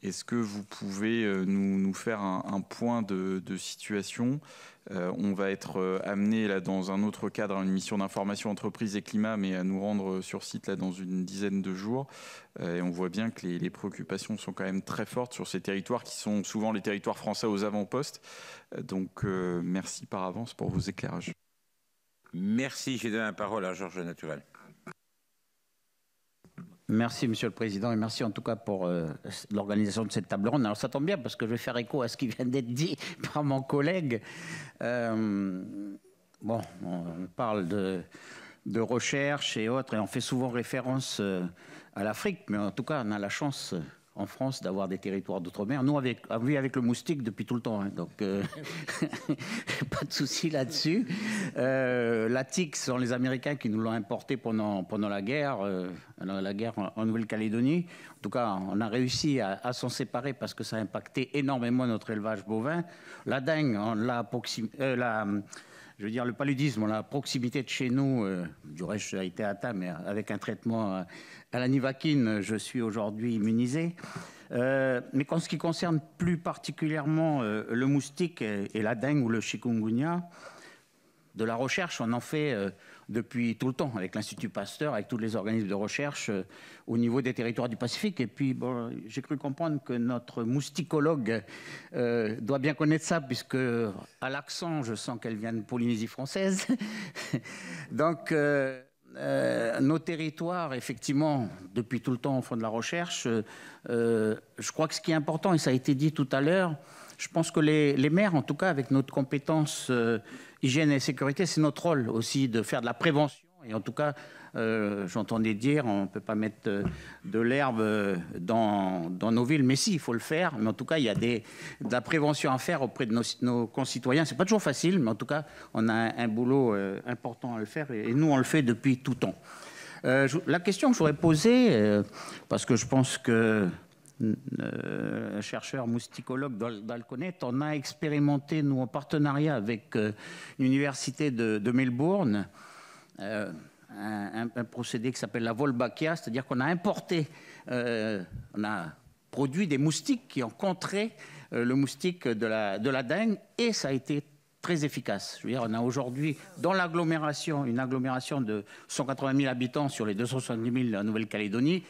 Est-ce que vous pouvez nous faire un point de situation ? On va être amené là dans un autre cadre à une mission d'information entreprise et climat, mais à nous rendre sur site là dans une dizaine de jours. Et on voit bien que les préoccupations sont quand même très fortes sur ces territoires qui sont souvent les territoires français aux avant-postes. Donc merci par avance pour vos éclairages. Merci. Je donne la parole à Georges Naturel. Merci Monsieur le Président et merci en tout cas pour l'organisation de cette table ronde. Alors ça tombe bien parce que je vais faire écho à ce qui vient d'être dit par mon collègue. Bon, on parle de recherche et autres et on fait souvent référence à l'Afrique, mais en tout cas on a la chance en France d'avoir des territoires d'outre-mer. Nous, avec le moustique depuis tout le temps, hein, donc pas de souci là-dessus. La tique, ce sont les Américains qui nous l'ont importé pendant la guerre en Nouvelle-Calédonie. En tout cas, on a réussi à s'en séparer parce que ça a impacté énormément notre élevage bovin. La dengue, le paludisme, on l'a à proximité de chez nous. Du reste, ça a été atteint, mais avec un traitement à la nivaquine, je suis aujourd'hui immunisé. Mais en ce qui concerne plus particulièrement le moustique et la dengue ou le chikungunya, de la recherche, on en fait depuis tout le temps avec l'Institut Pasteur, avec tous les organismes de recherche au niveau des territoires du Pacifique. Et puis, bon, j'ai cru comprendre que notre mousticologue doit bien connaître ça, puisque à l'accent, je sens qu'elle vient de Polynésie française. Donc, nos territoires, effectivement, depuis tout le temps, font de la recherche. Je crois que ce qui est important, et ça a été dit tout à l'heure, je pense que les maires, en tout cas, avec notre compétence hygiène et sécurité, c'est notre rôle aussi de faire de la prévention. Et en tout cas, j'entendais dire, on ne peut pas mettre de l'herbe dans nos villes, mais si, il faut le faire. Mais en tout cas, il y a de la prévention à faire auprès de nos concitoyens. Ce n'est pas toujours facile, mais en tout cas, on a un boulot important à le faire. Et nous, on le fait depuis tout temps. La question que je voudrais poser, parce que je pense que chercheur mousticologue d'Alconet, on a expérimenté, nous, en partenariat avec l'université de Melbourne, un procédé qui s'appelle la Wolbachia, c'est-à-dire qu'on a importé, on a produit des moustiques qui ont contré le moustique de la dengue, et ça a été très efficace. Je veux dire, on a aujourd'hui dans l'agglomération, une agglomération de 180 000 habitants sur les 270 000 en Nouvelle-Calédonie.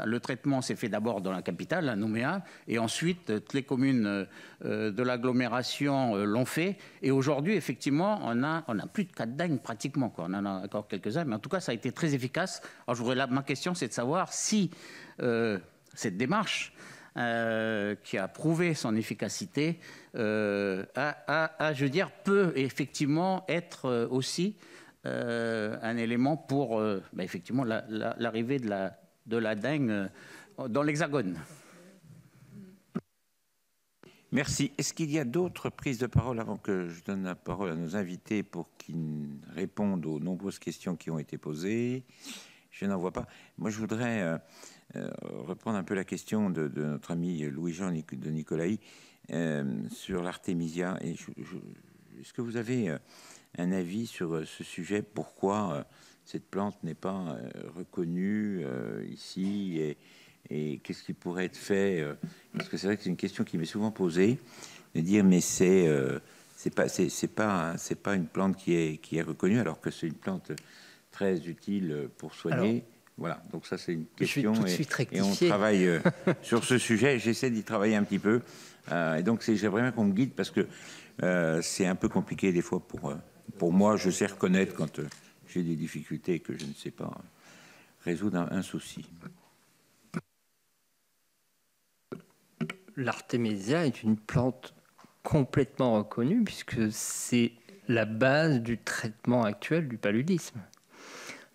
Le traitement s'est fait d'abord dans la capitale, à Nouméa, et ensuite toutes les communes de l'agglomération l'ont fait. Et aujourd'hui, effectivement, on a plus de cas de dengue pratiquement, quoi. On en a encore quelques-uns, mais en tout cas, ça a été très efficace. Alors, ma question, c'est de savoir si cette démarche qui a prouvé son efficacité, je veux dire, peut effectivement être aussi un élément pour effectivement l'arrivée de la dengue dans l'Hexagone. Merci. Est-ce qu'il y a d'autres prises de parole avant que je donne la parole à nos invités pour qu'ils répondent aux nombreuses questions qui ont été posées? Je n'en vois pas. Moi, je voudrais reprendre un peu la question de notre ami Louis-Jean de Nicolaï sur l'artémisia. Est-ce que vous avez un avis sur ce sujet? Pourquoi cette plante n'est pas reconnue ici, et qu'est-ce qui pourrait être fait? Parce que c'est vrai que c'est une question qui m'est souvent posée, de dire mais c'est pas une plante qui est reconnue, alors que c'est une plante très utile pour soigner. Alors, voilà, donc ça c'est une question, et on travaille sur ce sujet. J'essaie d'y travailler un petit peu, et donc j'aimerais bien qu'on me guide, parce que c'est un peu compliqué des fois pour moi. Je sais reconnaître quand j'ai des difficultés et que je ne sais pas résoudre un souci. L'artémisia est une plante complètement reconnue, puisque c'est la base du traitement actuel du paludisme.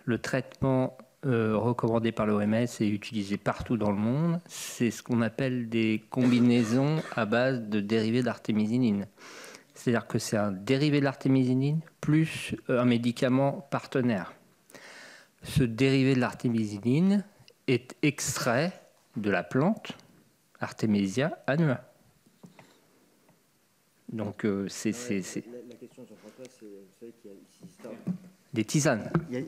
Le traitement recommandé par l'OMS et utilisé partout dans le monde, c'est ce qu'on appelle des combinaisons à base de dérivés d'artémisinine. C'est-à-dire que c'est un dérivé de l'artémisinine plus un médicament partenaire. Ce dérivé de l'artémisinine est extrait de la plante Artemisia annua. Donc La question, Jean-François, c'est, vous savez qu'il y a ici des tisanes. Il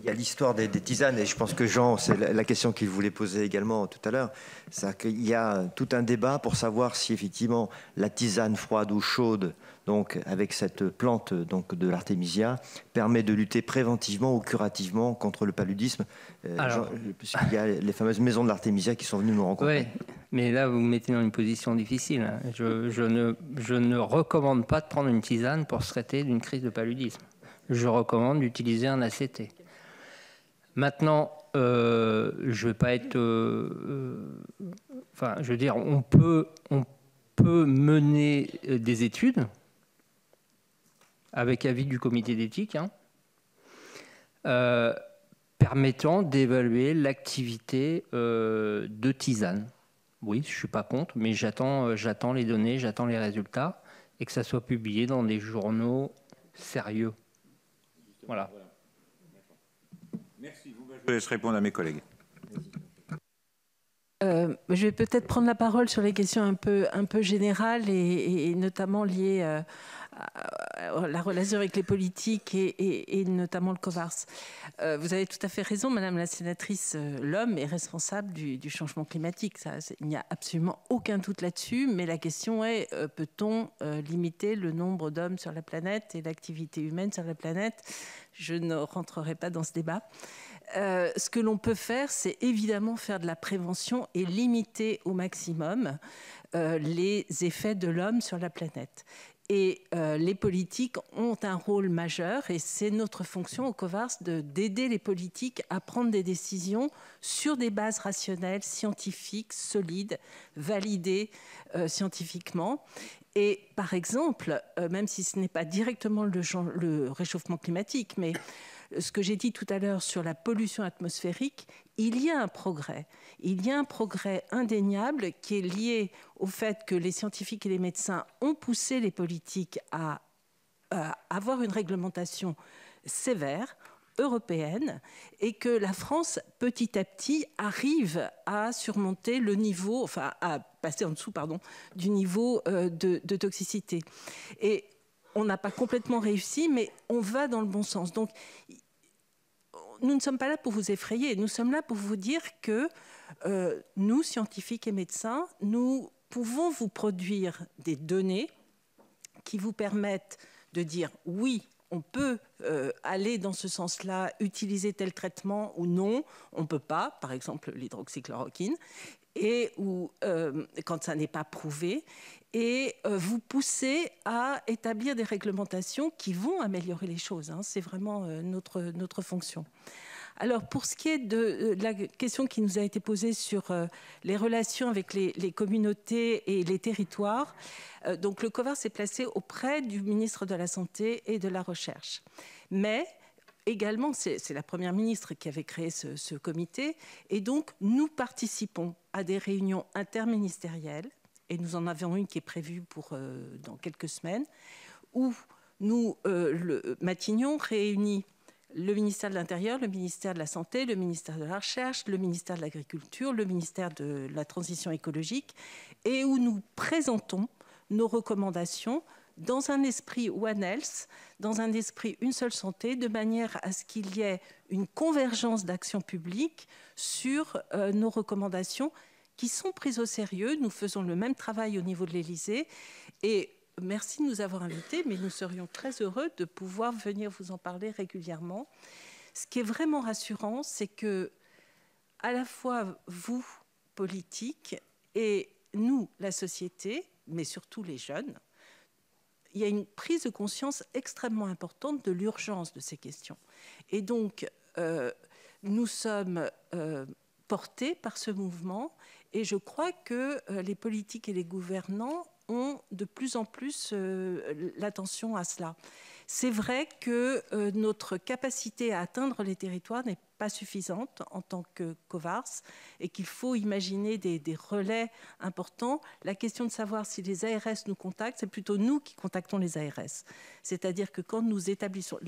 y a l'histoire des tisanes, et je pense que Jean, c'est la question qu'il voulait poser également tout à l'heure. C'est qu'il y a tout un débat pour savoir si effectivement la tisane froide ou chaude, donc avec cette plante donc de l'artémisia, permet de lutter préventivement ou curativement contre le paludisme. Puisqu'il y a les fameuses maisons de l'artémisia qui sont venues nous rencontrer. Oui, mais là vous me mettez dans une position difficile. Je ne recommande pas de prendre une tisane pour se traiter d'une crise de paludisme. Je recommande d'utiliser un ACT. Maintenant, je ne vais pas être... enfin, je veux dire, on peut mener des études avec avis du comité d'éthique, permettant d'évaluer l'activité de tisane. Oui, je ne suis pas contre, mais j'attends les données, j'attends les résultats, et que ça soit publié dans des journaux sérieux. Voilà. Merci. Je laisse répondre à mes collègues. Je vais peut-être prendre la parole sur les questions un peu générales et notamment liées à la relation avec les politiques et notamment le COVARS. Vous avez tout à fait raison, Madame la sénatrice, l'homme est responsable du changement climatique. Il n'y a absolument aucun doute là-dessus, mais la question est, peut-on limiter le nombre d'hommes sur la planète et l'activité humaine sur la planète? Je ne rentrerai pas dans ce débat. Ce que l'on peut faire, c'est évidemment faire de la prévention et limiter au maximum les effets de l'homme sur la planète. Et les politiques ont un rôle majeur, et c'est notre fonction au COVARS d'aider les politiques à prendre des décisions sur des bases rationnelles, scientifiques, solides, validées scientifiquement. Et par exemple, même si ce n'est pas directement le réchauffement climatique, mais ce que j'ai dit tout à l'heure sur la pollution atmosphérique, il y a un progrès. Il y a un progrès indéniable qui est lié au fait que les scientifiques et les médecins ont poussé les politiques à avoir une réglementation sévère, européenne et que la France, petit à petit, arrive à surmonter le niveau, enfin à passer en dessous, pardon, du niveau de toxicité. Et on n'a pas complètement réussi, mais on va dans le bon sens. Donc, nous ne sommes pas là pour vous effrayer, nous sommes là pour vous dire que nous, scientifiques et médecins, nous pouvons vous produire des données qui vous permettent de dire oui, on peut aller dans ce sens-là, utiliser tel traitement ou non, on ne peut pas, par exemple l'hydroxychloroquine, ou quand ça n'est pas prouvé, et vous pousser à établir des réglementations qui vont améliorer les choses. Hein. C'est vraiment notre fonction. Alors, pour ce qui est de la question qui nous a été posée sur les relations avec les communautés et les territoires, donc le COVARS est placé auprès du ministre de la Santé et de la Recherche. Mais également, c'est la Première ministre qui avait créé ce comité, et donc nous participons à des réunions interministérielles, et nous en avons une qui est prévue dans quelques semaines, où Matignon réunit le ministère de l'Intérieur, le ministère de la Santé, le ministère de la Recherche, le ministère de l'Agriculture, le ministère de la Transition écologique, et où nous présentons nos recommandations dans un esprit One Health, dans un esprit une seule santé, de manière à ce qu'il y ait une convergence d'action publique sur nos recommandations qui sont prises au sérieux. Nous faisons le même travail au niveau de l'Élysée et merci de nous avoir invités, mais nous serions très heureux de pouvoir venir vous en parler régulièrement. Ce qui est vraiment rassurant, c'est que à la fois vous, politiques, et nous, la société, mais surtout les jeunes, il y a une prise de conscience extrêmement importante de l'urgence de ces questions. Et donc, nous sommes portés par ce mouvement et je crois que les politiques et les gouvernants ont de plus en plus l'attention à cela. C'est vrai que notre capacité à atteindre les territoires n'est pas suffisante en tant que COVARS et qu'il faut imaginer des relais importants. La question de savoir si les ARS nous contactent, c'est plutôt nous qui contactons les ARS. C'est-à-dire que quand nous établissons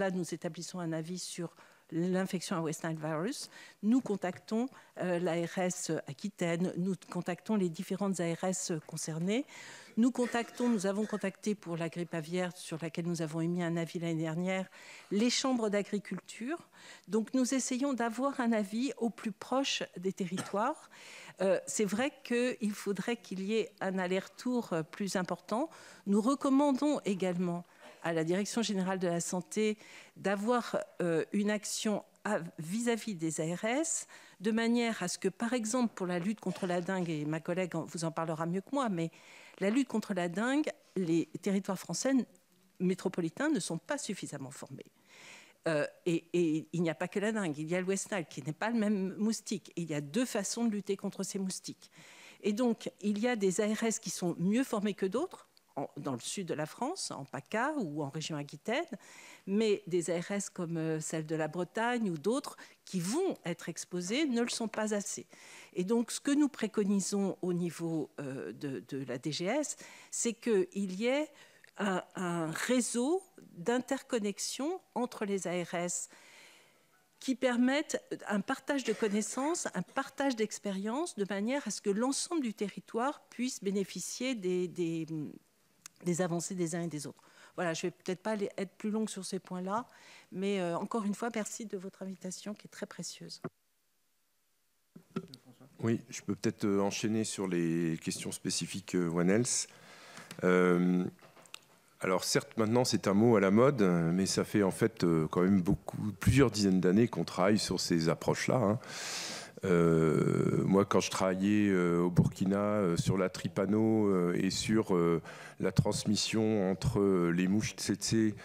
un avis sur l'infection à West Nile virus, nous contactons l'ARS Aquitaine, nous contactons les différentes ARS concernées. Nous avons contacté pour la grippe aviaire, sur laquelle nous avons émis un avis l'année dernière, les chambres d'agriculture. Donc nous essayons d'avoir un avis au plus proche des territoires. C'est vrai qu'il faudrait qu'il y ait un aller-retour plus important. Nous recommandons également à la Direction générale de la santé d'avoir une action vis-à-vis des ARS, de manière à ce que, par exemple, pour la lutte contre la dengue, et ma collègue vous en parlera mieux que moi, mais la lutte contre la dengue, les territoires français métropolitains ne sont pas suffisamment formés. Et il n'y a pas que la dengue, il y a le West Nile qui n'est pas le même moustique. Et il y a deux façons de lutter contre ces moustiques. Et donc, il y a des ARS qui sont mieux formés que d'autres, dans le sud de la France, en PACA ou en région Aquitaine, mais des ARS comme celle de la Bretagne ou d'autres qui vont être exposées ne le sont pas assez. Et donc, ce que nous préconisons au niveau de la DGS, c'est qu'il y ait un réseau d'interconnexion entre les ARS qui permettent un partage de connaissances, un partage d'expériences, de manière à ce que l'ensemble du territoire puisse bénéficier des avancées des uns et des autres. Voilà, je ne vais peut-être pas être plus longue sur ces points-là, mais encore une fois, merci de votre invitation qui est très précieuse. Oui, je peux peut-être enchaîner sur les questions spécifiques One Health. Alors certes, maintenant c'est un mot à la mode, mais ça fait en fait quand même plusieurs dizaines d'années qu'on travaille sur ces approches-là. Hein. Moi, quand je travaillais au Burkina sur la trypano et sur la transmission entre les mouches tsetse,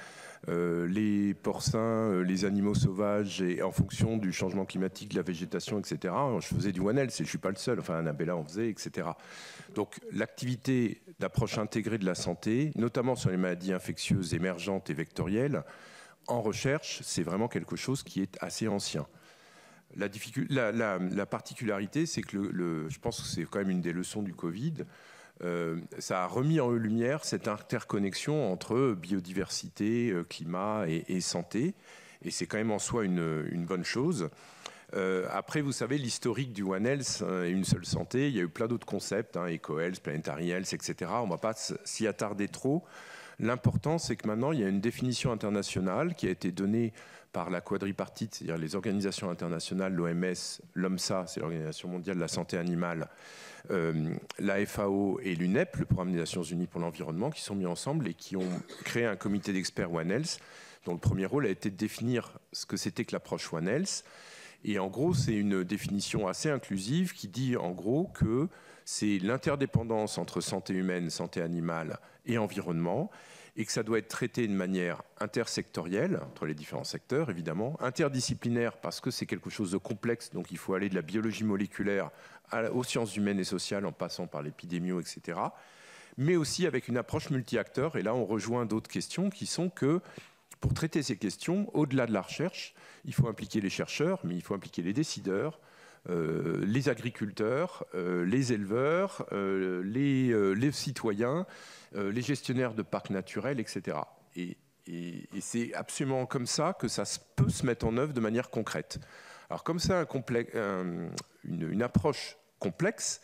les porcins, les animaux sauvages, et en fonction du changement climatique, de la végétation, etc., je faisais du One Health, et je ne suis pas le seul, enfin Annabella en faisait, etc. Donc l'activité d'approche intégrée de la santé, notamment sur les maladies infectieuses émergentes et vectorielles, en recherche, c'est vraiment quelque chose qui est assez ancien. La particularité, c'est que je pense que c'est quand même une des leçons du Covid, ça a remis en lumière cette interconnexion entre biodiversité, climat et santé. Et c'est quand même en soi une bonne chose. Après, vous savez, l'historique du One Health et une seule santé, il y a eu plein d'autres concepts, Eco-Health, Planetary Health, etc. On ne va pas s'y attarder trop. L'important, c'est que maintenant, il y a une définition internationale qui a été donnée par la quadripartite, c'est-à-dire les organisations internationales, l'OMS, l'OMSA, c'est l'Organisation mondiale de la santé animale, la FAO et l'UNEP, le Programme des Nations Unies pour l'environnement, qui sont mis ensemble et qui ont créé un comité d'experts One Health, dont le premier rôle a été de définir ce que c'était que l'approche One Health. Et en gros, c'est une définition assez inclusive qui dit en gros que c'est l'interdépendance entre santé humaine, santé animale et environnement, et que ça doit être traité de manière intersectorielle, entre les différents secteurs évidemment, interdisciplinaire parce que c'est quelque chose de complexe, donc il faut aller de la biologie moléculaire aux sciences humaines et sociales en passant par l'épidémio, etc., mais aussi avec une approche multi-acteurs, et là on rejoint d'autres questions qui sont que pour traiter ces questions, au-delà de la recherche, il faut impliquer les chercheurs, mais il faut impliquer les décideurs, les agriculteurs, les éleveurs, les citoyens, les gestionnaires de parcs naturels, etc. Et c'est absolument comme ça que ça peut se mettre en œuvre de manière concrète. Alors comme c'est une approche complexe,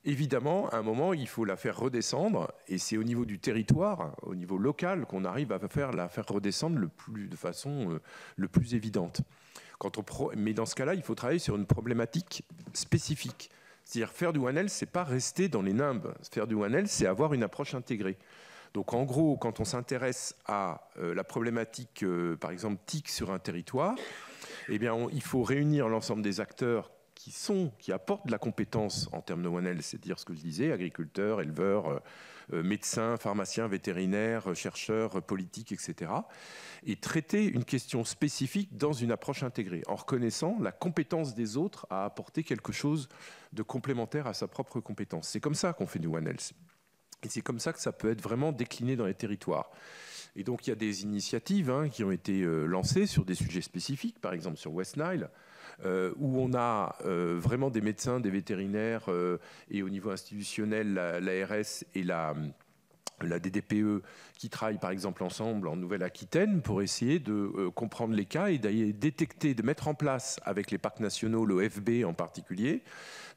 évidemment, à un moment, il faut la faire redescendre, et c'est au niveau du territoire, au niveau local, qu'on arrive à la faire redescendre de façon le plus évidente. Mais dans ce cas-là, il faut travailler sur une problématique spécifique. C'est-à-dire faire du One Health, c'est pas rester dans les nimbes. Faire du One Health, c'est avoir une approche intégrée. Donc en gros, quand on s'intéresse à la problématique, par exemple, TIC sur un territoire, eh bien, il faut réunir l'ensemble des acteurs qui apportent de la compétence en termes de One Health, c'est-à-dire ce que je disais, agriculteurs, éleveurs, médecins, pharmaciens, vétérinaires, chercheurs, politiques, etc. Et traiter une question spécifique dans une approche intégrée, en reconnaissant la compétence des autres à apporter quelque chose de complémentaire à sa propre compétence. C'est comme ça qu'on fait du One Health. Et c'est comme ça que ça peut être vraiment décliné dans les territoires. Et donc il y a des initiatives qui ont été lancées sur des sujets spécifiques, par exemple sur West Nile, où on a vraiment des médecins, des vétérinaires et au niveau institutionnel, l'ARS et la DDPE qui travaillent par exemple ensemble en Nouvelle-Aquitaine pour essayer de comprendre les cas et d'aller détecter, de mettre en place avec les parcs nationaux, l'OFB en particulier,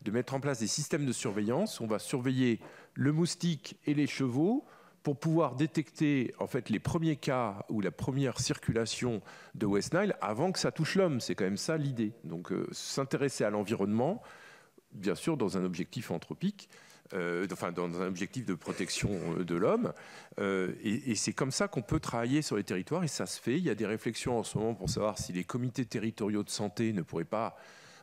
de mettre en place des systèmes de surveillance. On va surveiller le moustique et les chevaux pour pouvoir détecter en fait les premiers cas ou la première circulation de West Nile avant que ça touche l'homme. C'est quand même ça l'idée. Donc s'intéresser à l'environnement, bien sûr dans un objectif anthropique, dans un objectif de protection de l'homme. Et c'est comme ça qu'on peut travailler sur les territoires et ça se fait. Il y a des réflexions en ce moment pour savoir si les comités territoriaux de santé ne pourraient pas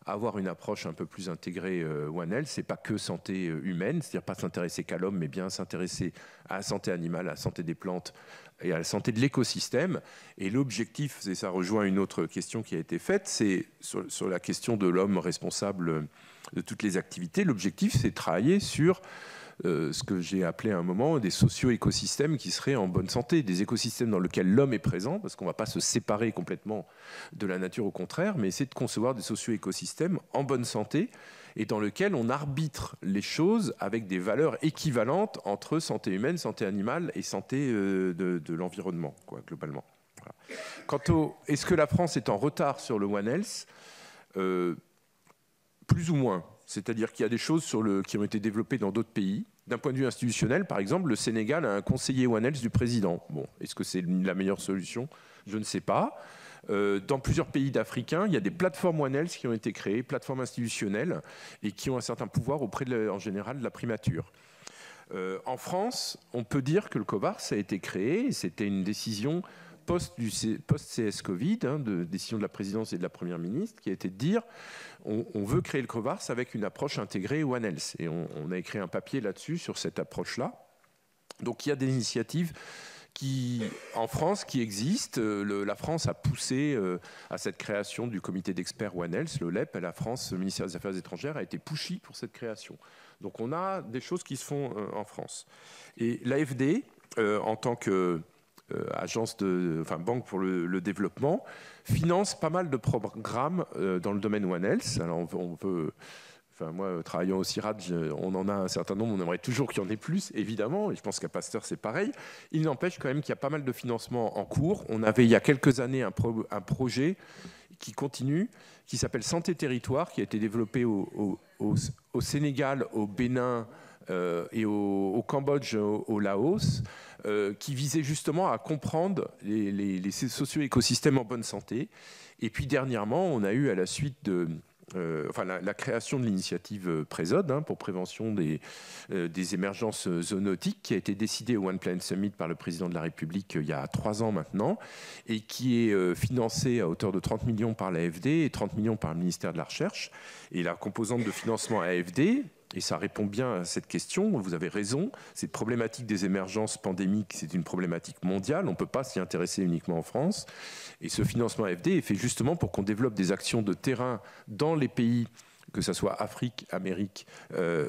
avoir une approche un peu plus intégrée One Health. C'est pas que santé humaine, c'est-à-dire pas s'intéresser qu'à l'homme, mais bien s'intéresser à la santé animale, à la santé des plantes et à la santé de l'écosystème. Et l'objectif, et ça rejoint une autre question qui a été faite, c'est sur la question de l'homme responsable de toutes les activités. L'objectif, c'est de travailler sur ce que j'ai appelé à un moment des socio-écosystèmes qui seraient en bonne santé, des écosystèmes dans lesquels l'homme est présent, parce qu'on ne va pas se séparer complètement de la nature, au contraire, mais essayer de concevoir des socio-écosystèmes en bonne santé et dans lesquels on arbitre les choses avec des valeurs équivalentes entre santé humaine, santé animale et santé de l'environnement, globalement. Voilà. Quant est-ce que la France est en retard sur le One Health ? Plus ou moins. C'est-à-dire qu'il y a des choses qui ont été développées dans d'autres pays. D'un point de vue institutionnel, par exemple, le Sénégal a un conseiller One Health du président. Bon, est-ce que c'est la meilleure solution ? Je ne sais pas. Dans plusieurs pays d'Africains, il y a des plateformes One Health qui ont été créées, plateformes institutionnelles, et qui ont un certain pouvoir auprès, en général, de la primature. En France, on peut dire que le COVARS a été créé, c'était une décision post-CS Covid, de décision de la présidence et de la première ministre, qui a été de dire on veut créer le COVARS avec une approche intégrée One Health. Et on a écrit un papier là-dessus, sur cette approche-là. Donc il y a des initiatives en France qui existent. La France a poussé à cette création du comité d'experts One Health, le LEP, et la France, le ministère des Affaires étrangères, a été pushy pour cette création. Donc on a des choses qui se font en France. Et l'AFD, en tant que banque pour le développement, finance pas mal de programmes dans le domaine One Health. Alors on veut Enfin, moi, travaillant au CIRAD, on en a un certain nombre, on aimerait toujours qu'il y en ait plus, évidemment, et je pense qu'à Pasteur, c'est pareil. Il n'empêche quand même qu'il y a pas mal de financements en cours. On avait, il y a quelques années, un projet qui continue, qui s'appelle Santé Territoire, qui a été développé au Sénégal, au Bénin et au Cambodge, au Laos, qui visait justement à comprendre les socio-écosystèmes en bonne santé. Et puis dernièrement, on a eu à la suite de... la création de l'initiative Présode pour prévention des émergences zoonotiques qui a été décidée au One Planet Summit par le président de la République il y a 3 ans maintenant et qui est financée à hauteur de 30 millions par l'AFD et 30 millions par le ministère de la Recherche. Et la composante de financement AFD, et ça répond bien à cette question, vous avez raison, cette problématique des émergences pandémiques, c'est une problématique mondiale, on ne peut pas s'y intéresser uniquement en France. Et ce financement AFD est fait justement pour qu'on développe des actions de terrain dans les pays, que ce soit Afrique, Amérique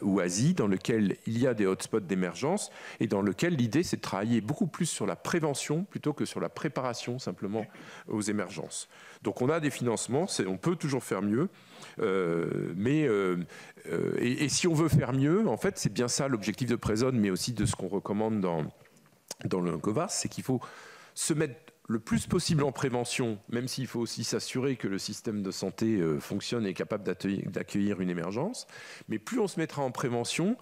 ou Asie, dans lesquels il y a des hotspots d'émergence et dans lesquels l'idée c'est de travailler beaucoup plus sur la prévention plutôt que sur la préparation simplement aux émergences. Donc on a des financements, on peut toujours faire mieux, et si on veut faire mieux, en fait c'est bien ça l'objectif de Présode, mais aussi de ce qu'on recommande dans le COVARS, c'est qu'il faut se mettre le plus possible en prévention, même s'il faut aussi s'assurer que le système de santé fonctionne et est capable d'accueillir une émergence. Mais plus on se mettra en prévention,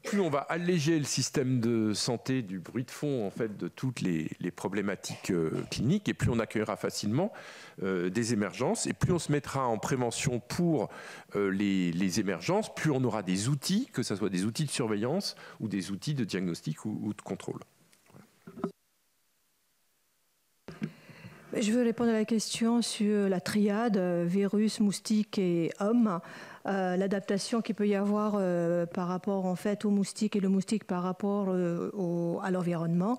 plus on va alléger le système de santé du bruit de fond en fait, de toutes les problématiques cliniques, et plus on accueillera facilement des émergences, et plus on se mettra en prévention pour les émergences, plus on aura des outils, que ce soit des outils de surveillance ou des outils de diagnostic ou de contrôle. Je veux répondre à la question sur la triade virus, moustique et homme. L'adaptation qu'il peut y avoir par rapport en fait, au moustique et le moustique par rapport à l'environnement.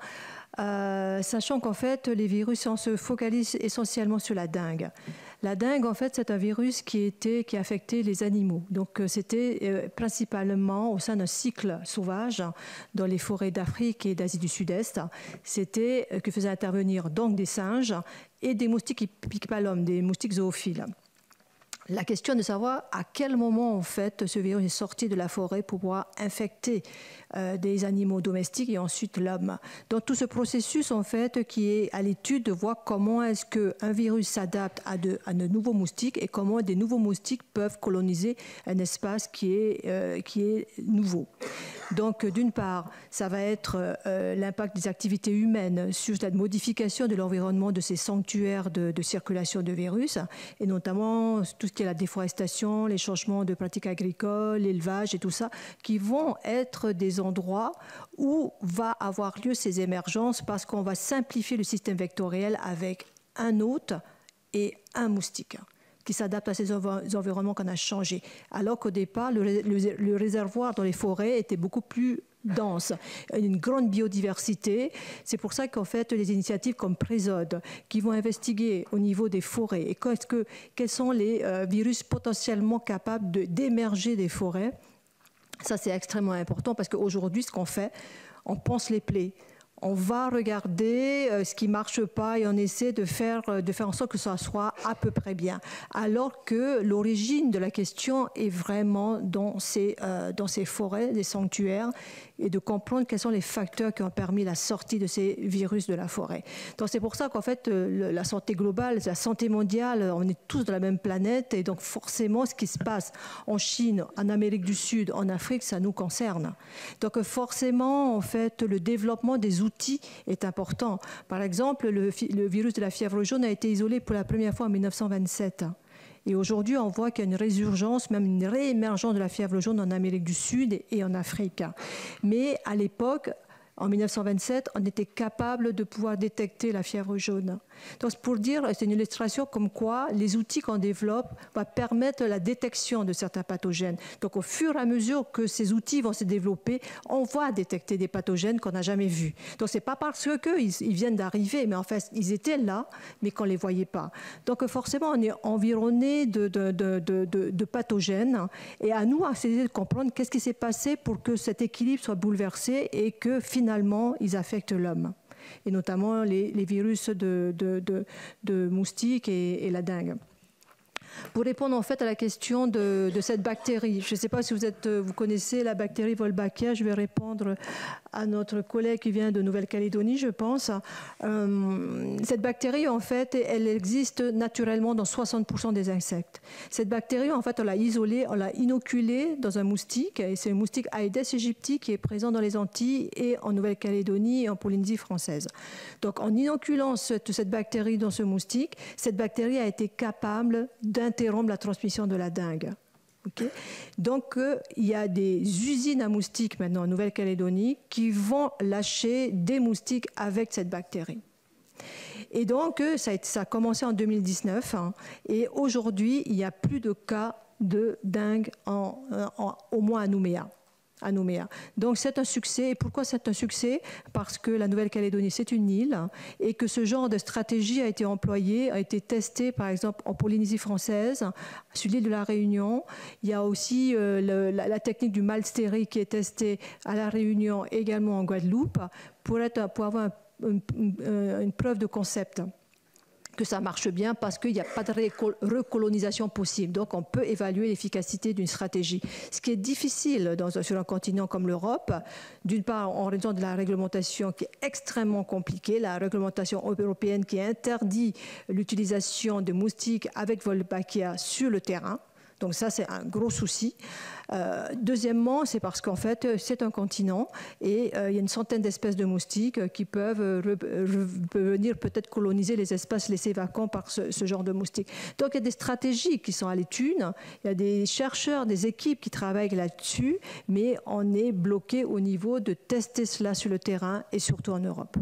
Sachant qu'en fait, les virus, on se focalise essentiellement sur la dengue. La dengue, en fait, c'est un virus qui affectait les animaux. Donc, c'était principalement au sein d'un cycle sauvage dans les forêts d'Afrique et d'Asie du Sud-Est. C'était que faisait intervenir donc des singes et des moustiques qui ne piquent pas l'homme, des moustiques zoophiles. La question de savoir à quel moment en fait ce virus est sorti de la forêt pour pouvoir infecter des animaux domestiques et ensuite l'homme. Donc tout ce processus en fait qui est à l'étude de voir comment est-ce qu'un virus s'adapte à de nouveaux moustiques et comment des nouveaux moustiques peuvent coloniser un espace qui est nouveau. Donc d'une part, ça va être l'impact des activités humaines sur la modification de l'environnement de ces sanctuaires de circulation de virus et notamment tout ce qui est la déforestation, les changements de pratiques agricoles, l'élevage et tout ça, qui vont être des endroits où va avoir lieu ces émergences parce qu'on va simplifier le système vectoriel avec un hôte et un moustique qui s'adapte à ces environnements qu'on a changés. Alors qu'au départ, le réservoir dans les forêts était beaucoup plus dense, une grande biodiversité. C'est pour ça qu'en fait, les initiatives comme Présode, qui vont investiguer au niveau des forêts et quels sont les virus potentiellement capables d'émerger des forêts, ça c'est extrêmement important parce qu'aujourd'hui, ce qu'on fait, on pense les plaies. On va regarder ce qui ne marche pas et on essaie de faire en sorte que ça soit à peu près bien. Alors que l'origine de la question est vraiment dans ces forêts, des sanctuaires, et de comprendre quels sont les facteurs qui ont permis la sortie de ces virus de la forêt. Donc c'est pour ça qu'en fait, la santé globale, la santé mondiale, on est tous dans la même planète et donc forcément ce qui se passe en Chine, en Amérique du Sud, en Afrique, ça nous concerne. Donc forcément, en fait, le développement des outils est important. Par exemple, le virus de la fièvre jaune a été isolé pour la première fois en 1927. Et aujourd'hui, on voit qu'il y a une résurgence, même une réémergence de la fièvre jaune en Amérique du Sud et en Afrique. Mais à l'époque, en 1927, on était capable de pouvoir détecter la fièvre jaune. Donc, pour dire, c'est une illustration comme quoi les outils qu'on développe vont permettre la détection de certains pathogènes. Donc, au fur et à mesure que ces outils vont se développer, on va détecter des pathogènes qu'on n'a jamais vus. Donc, c'est pas parce qu'ils viennent d'arriver, mais en fait, ils étaient là, mais qu'on les voyait pas. Donc, forcément, on est environné de pathogènes, et à nous à essayer de comprendre qu'est-ce qui s'est passé pour que cet équilibre soit bouleversé et que finalement, ils affectent l'homme. Et notamment les virus de moustiques et la dengue. pour répondre en fait à la question de cette bactérie. Je ne sais pas si vous connaissez la bactérie Wolbachia. Je vais répondre à notre collègue qui vient de Nouvelle-Calédonie, je pense. Cette bactérie, en fait, elle existe naturellement dans 60% des insectes. Cette bactérie, en fait, on l'a isolée, on l'a inoculée dans un moustique, et c'est un moustique Aedes aegypti qui est présent dans les Antilles et en Nouvelle-Calédonie et en Polynésie française. Donc, en inoculant cette bactérie dans ce moustique, cette bactérie a été capable d'interrompre la transmission de la dengue. Okay. Donc, il y a des usines à moustiques maintenant en Nouvelle-Calédonie qui vont lâcher des moustiques avec cette bactérie. Et donc, ça a commencé en 2019 et aujourd'hui, il n'y a plus de cas de dengue au moins à Nouméa. Donc c'est un succès. Et pourquoi c'est un succès? Parce que la Nouvelle-Calédonie, c'est une île et que ce genre de stratégie a été employé, a été testé par exemple en Polynésie française, sur l'île de la Réunion. Il y a aussi la technique du mal stérique qui est testée à la Réunion, également en Guadeloupe, pour avoir une preuve de concept que ça marche bien parce qu'il n'y a pas de recolonisation possible. Donc, on peut évaluer l'efficacité d'une stratégie. Ce qui est difficile sur un continent comme l'Europe, d'une part en raison de la réglementation qui est extrêmement compliquée, la réglementation européenne qui interdit l'utilisation de moustiques avec Wolbachia sur le terrain. Donc ça, c'est un gros souci. Deuxièmement, c'est parce qu'en fait, c'est un continent et il y a une centaine d'espèces de moustiques qui peuvent venir peut-être coloniser les espaces laissés vacants par ce genre de moustiques. Donc il y a des stratégies qui sont à l'étude, il y a des chercheurs, des équipes qui travaillent là-dessus, mais on est bloqué au niveau de tester cela sur le terrain et surtout en Europe.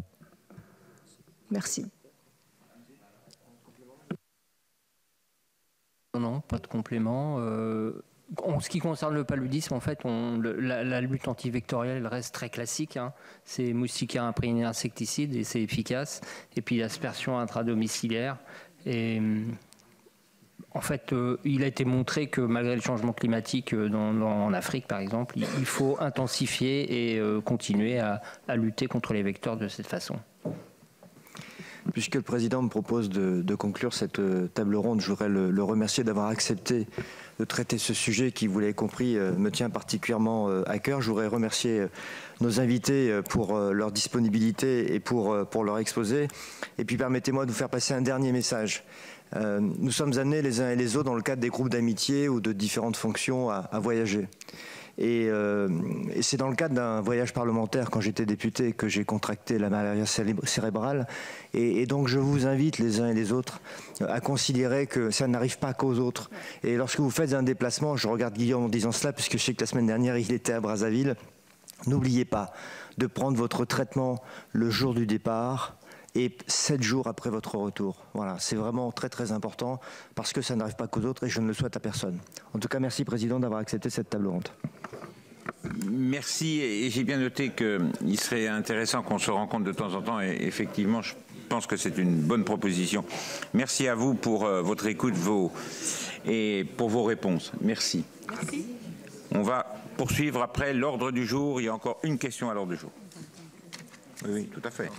Merci. Non, pas de complément. En ce qui concerne le paludisme, en fait, la lutte antivectorielle reste très classique. C'est moustiquaire imprégné insecticide et c'est efficace. Et puis l'aspersion intradomiciliaire. Et en fait, il a été montré que malgré le changement climatique en Afrique, par exemple, il faut intensifier et continuer à lutter contre les vecteurs de cette façon. Puisque le Président me propose de conclure cette table ronde, je voudrais le remercier d'avoir accepté de traiter ce sujet qui, vous l'avez compris, me tient particulièrement à cœur. Je voudrais remercier nos invités pour leur disponibilité et pour leur exposé. Et puis permettez-moi de vous faire passer un dernier message. Nous sommes amenés les uns et les autres, dans le cadre des groupes d'amitié ou de différentes fonctions, à voyager. Et c'est dans le cadre d'un voyage parlementaire, quand j'étais député, que j'ai contracté la malaria cérébrale. Et donc je vous invite les uns et les autres à considérer que ça n'arrive pas qu'aux autres. Et lorsque vous faites un déplacement, je regarde Guillaume en disant cela, puisque je sais que la semaine dernière il était à Brazzaville, n'oubliez pas de prendre votre traitement le jour du départ et 7 jours après votre retour. Voilà, c'est vraiment très très important parce que ça n'arrive pas qu'aux autres et je ne le souhaite à personne. En tout cas, merci Président d'avoir accepté cette table ronde. Merci, et j'ai bien noté qu'il serait intéressant qu'on se rencontre de temps en temps et effectivement, je pense que c'est une bonne proposition. Merci à vous pour votre écoute et pour vos réponses. Merci. Merci. On va poursuivre après l'ordre du jour. Il y a encore une question à l'ordre du jour. Oui, tout à fait.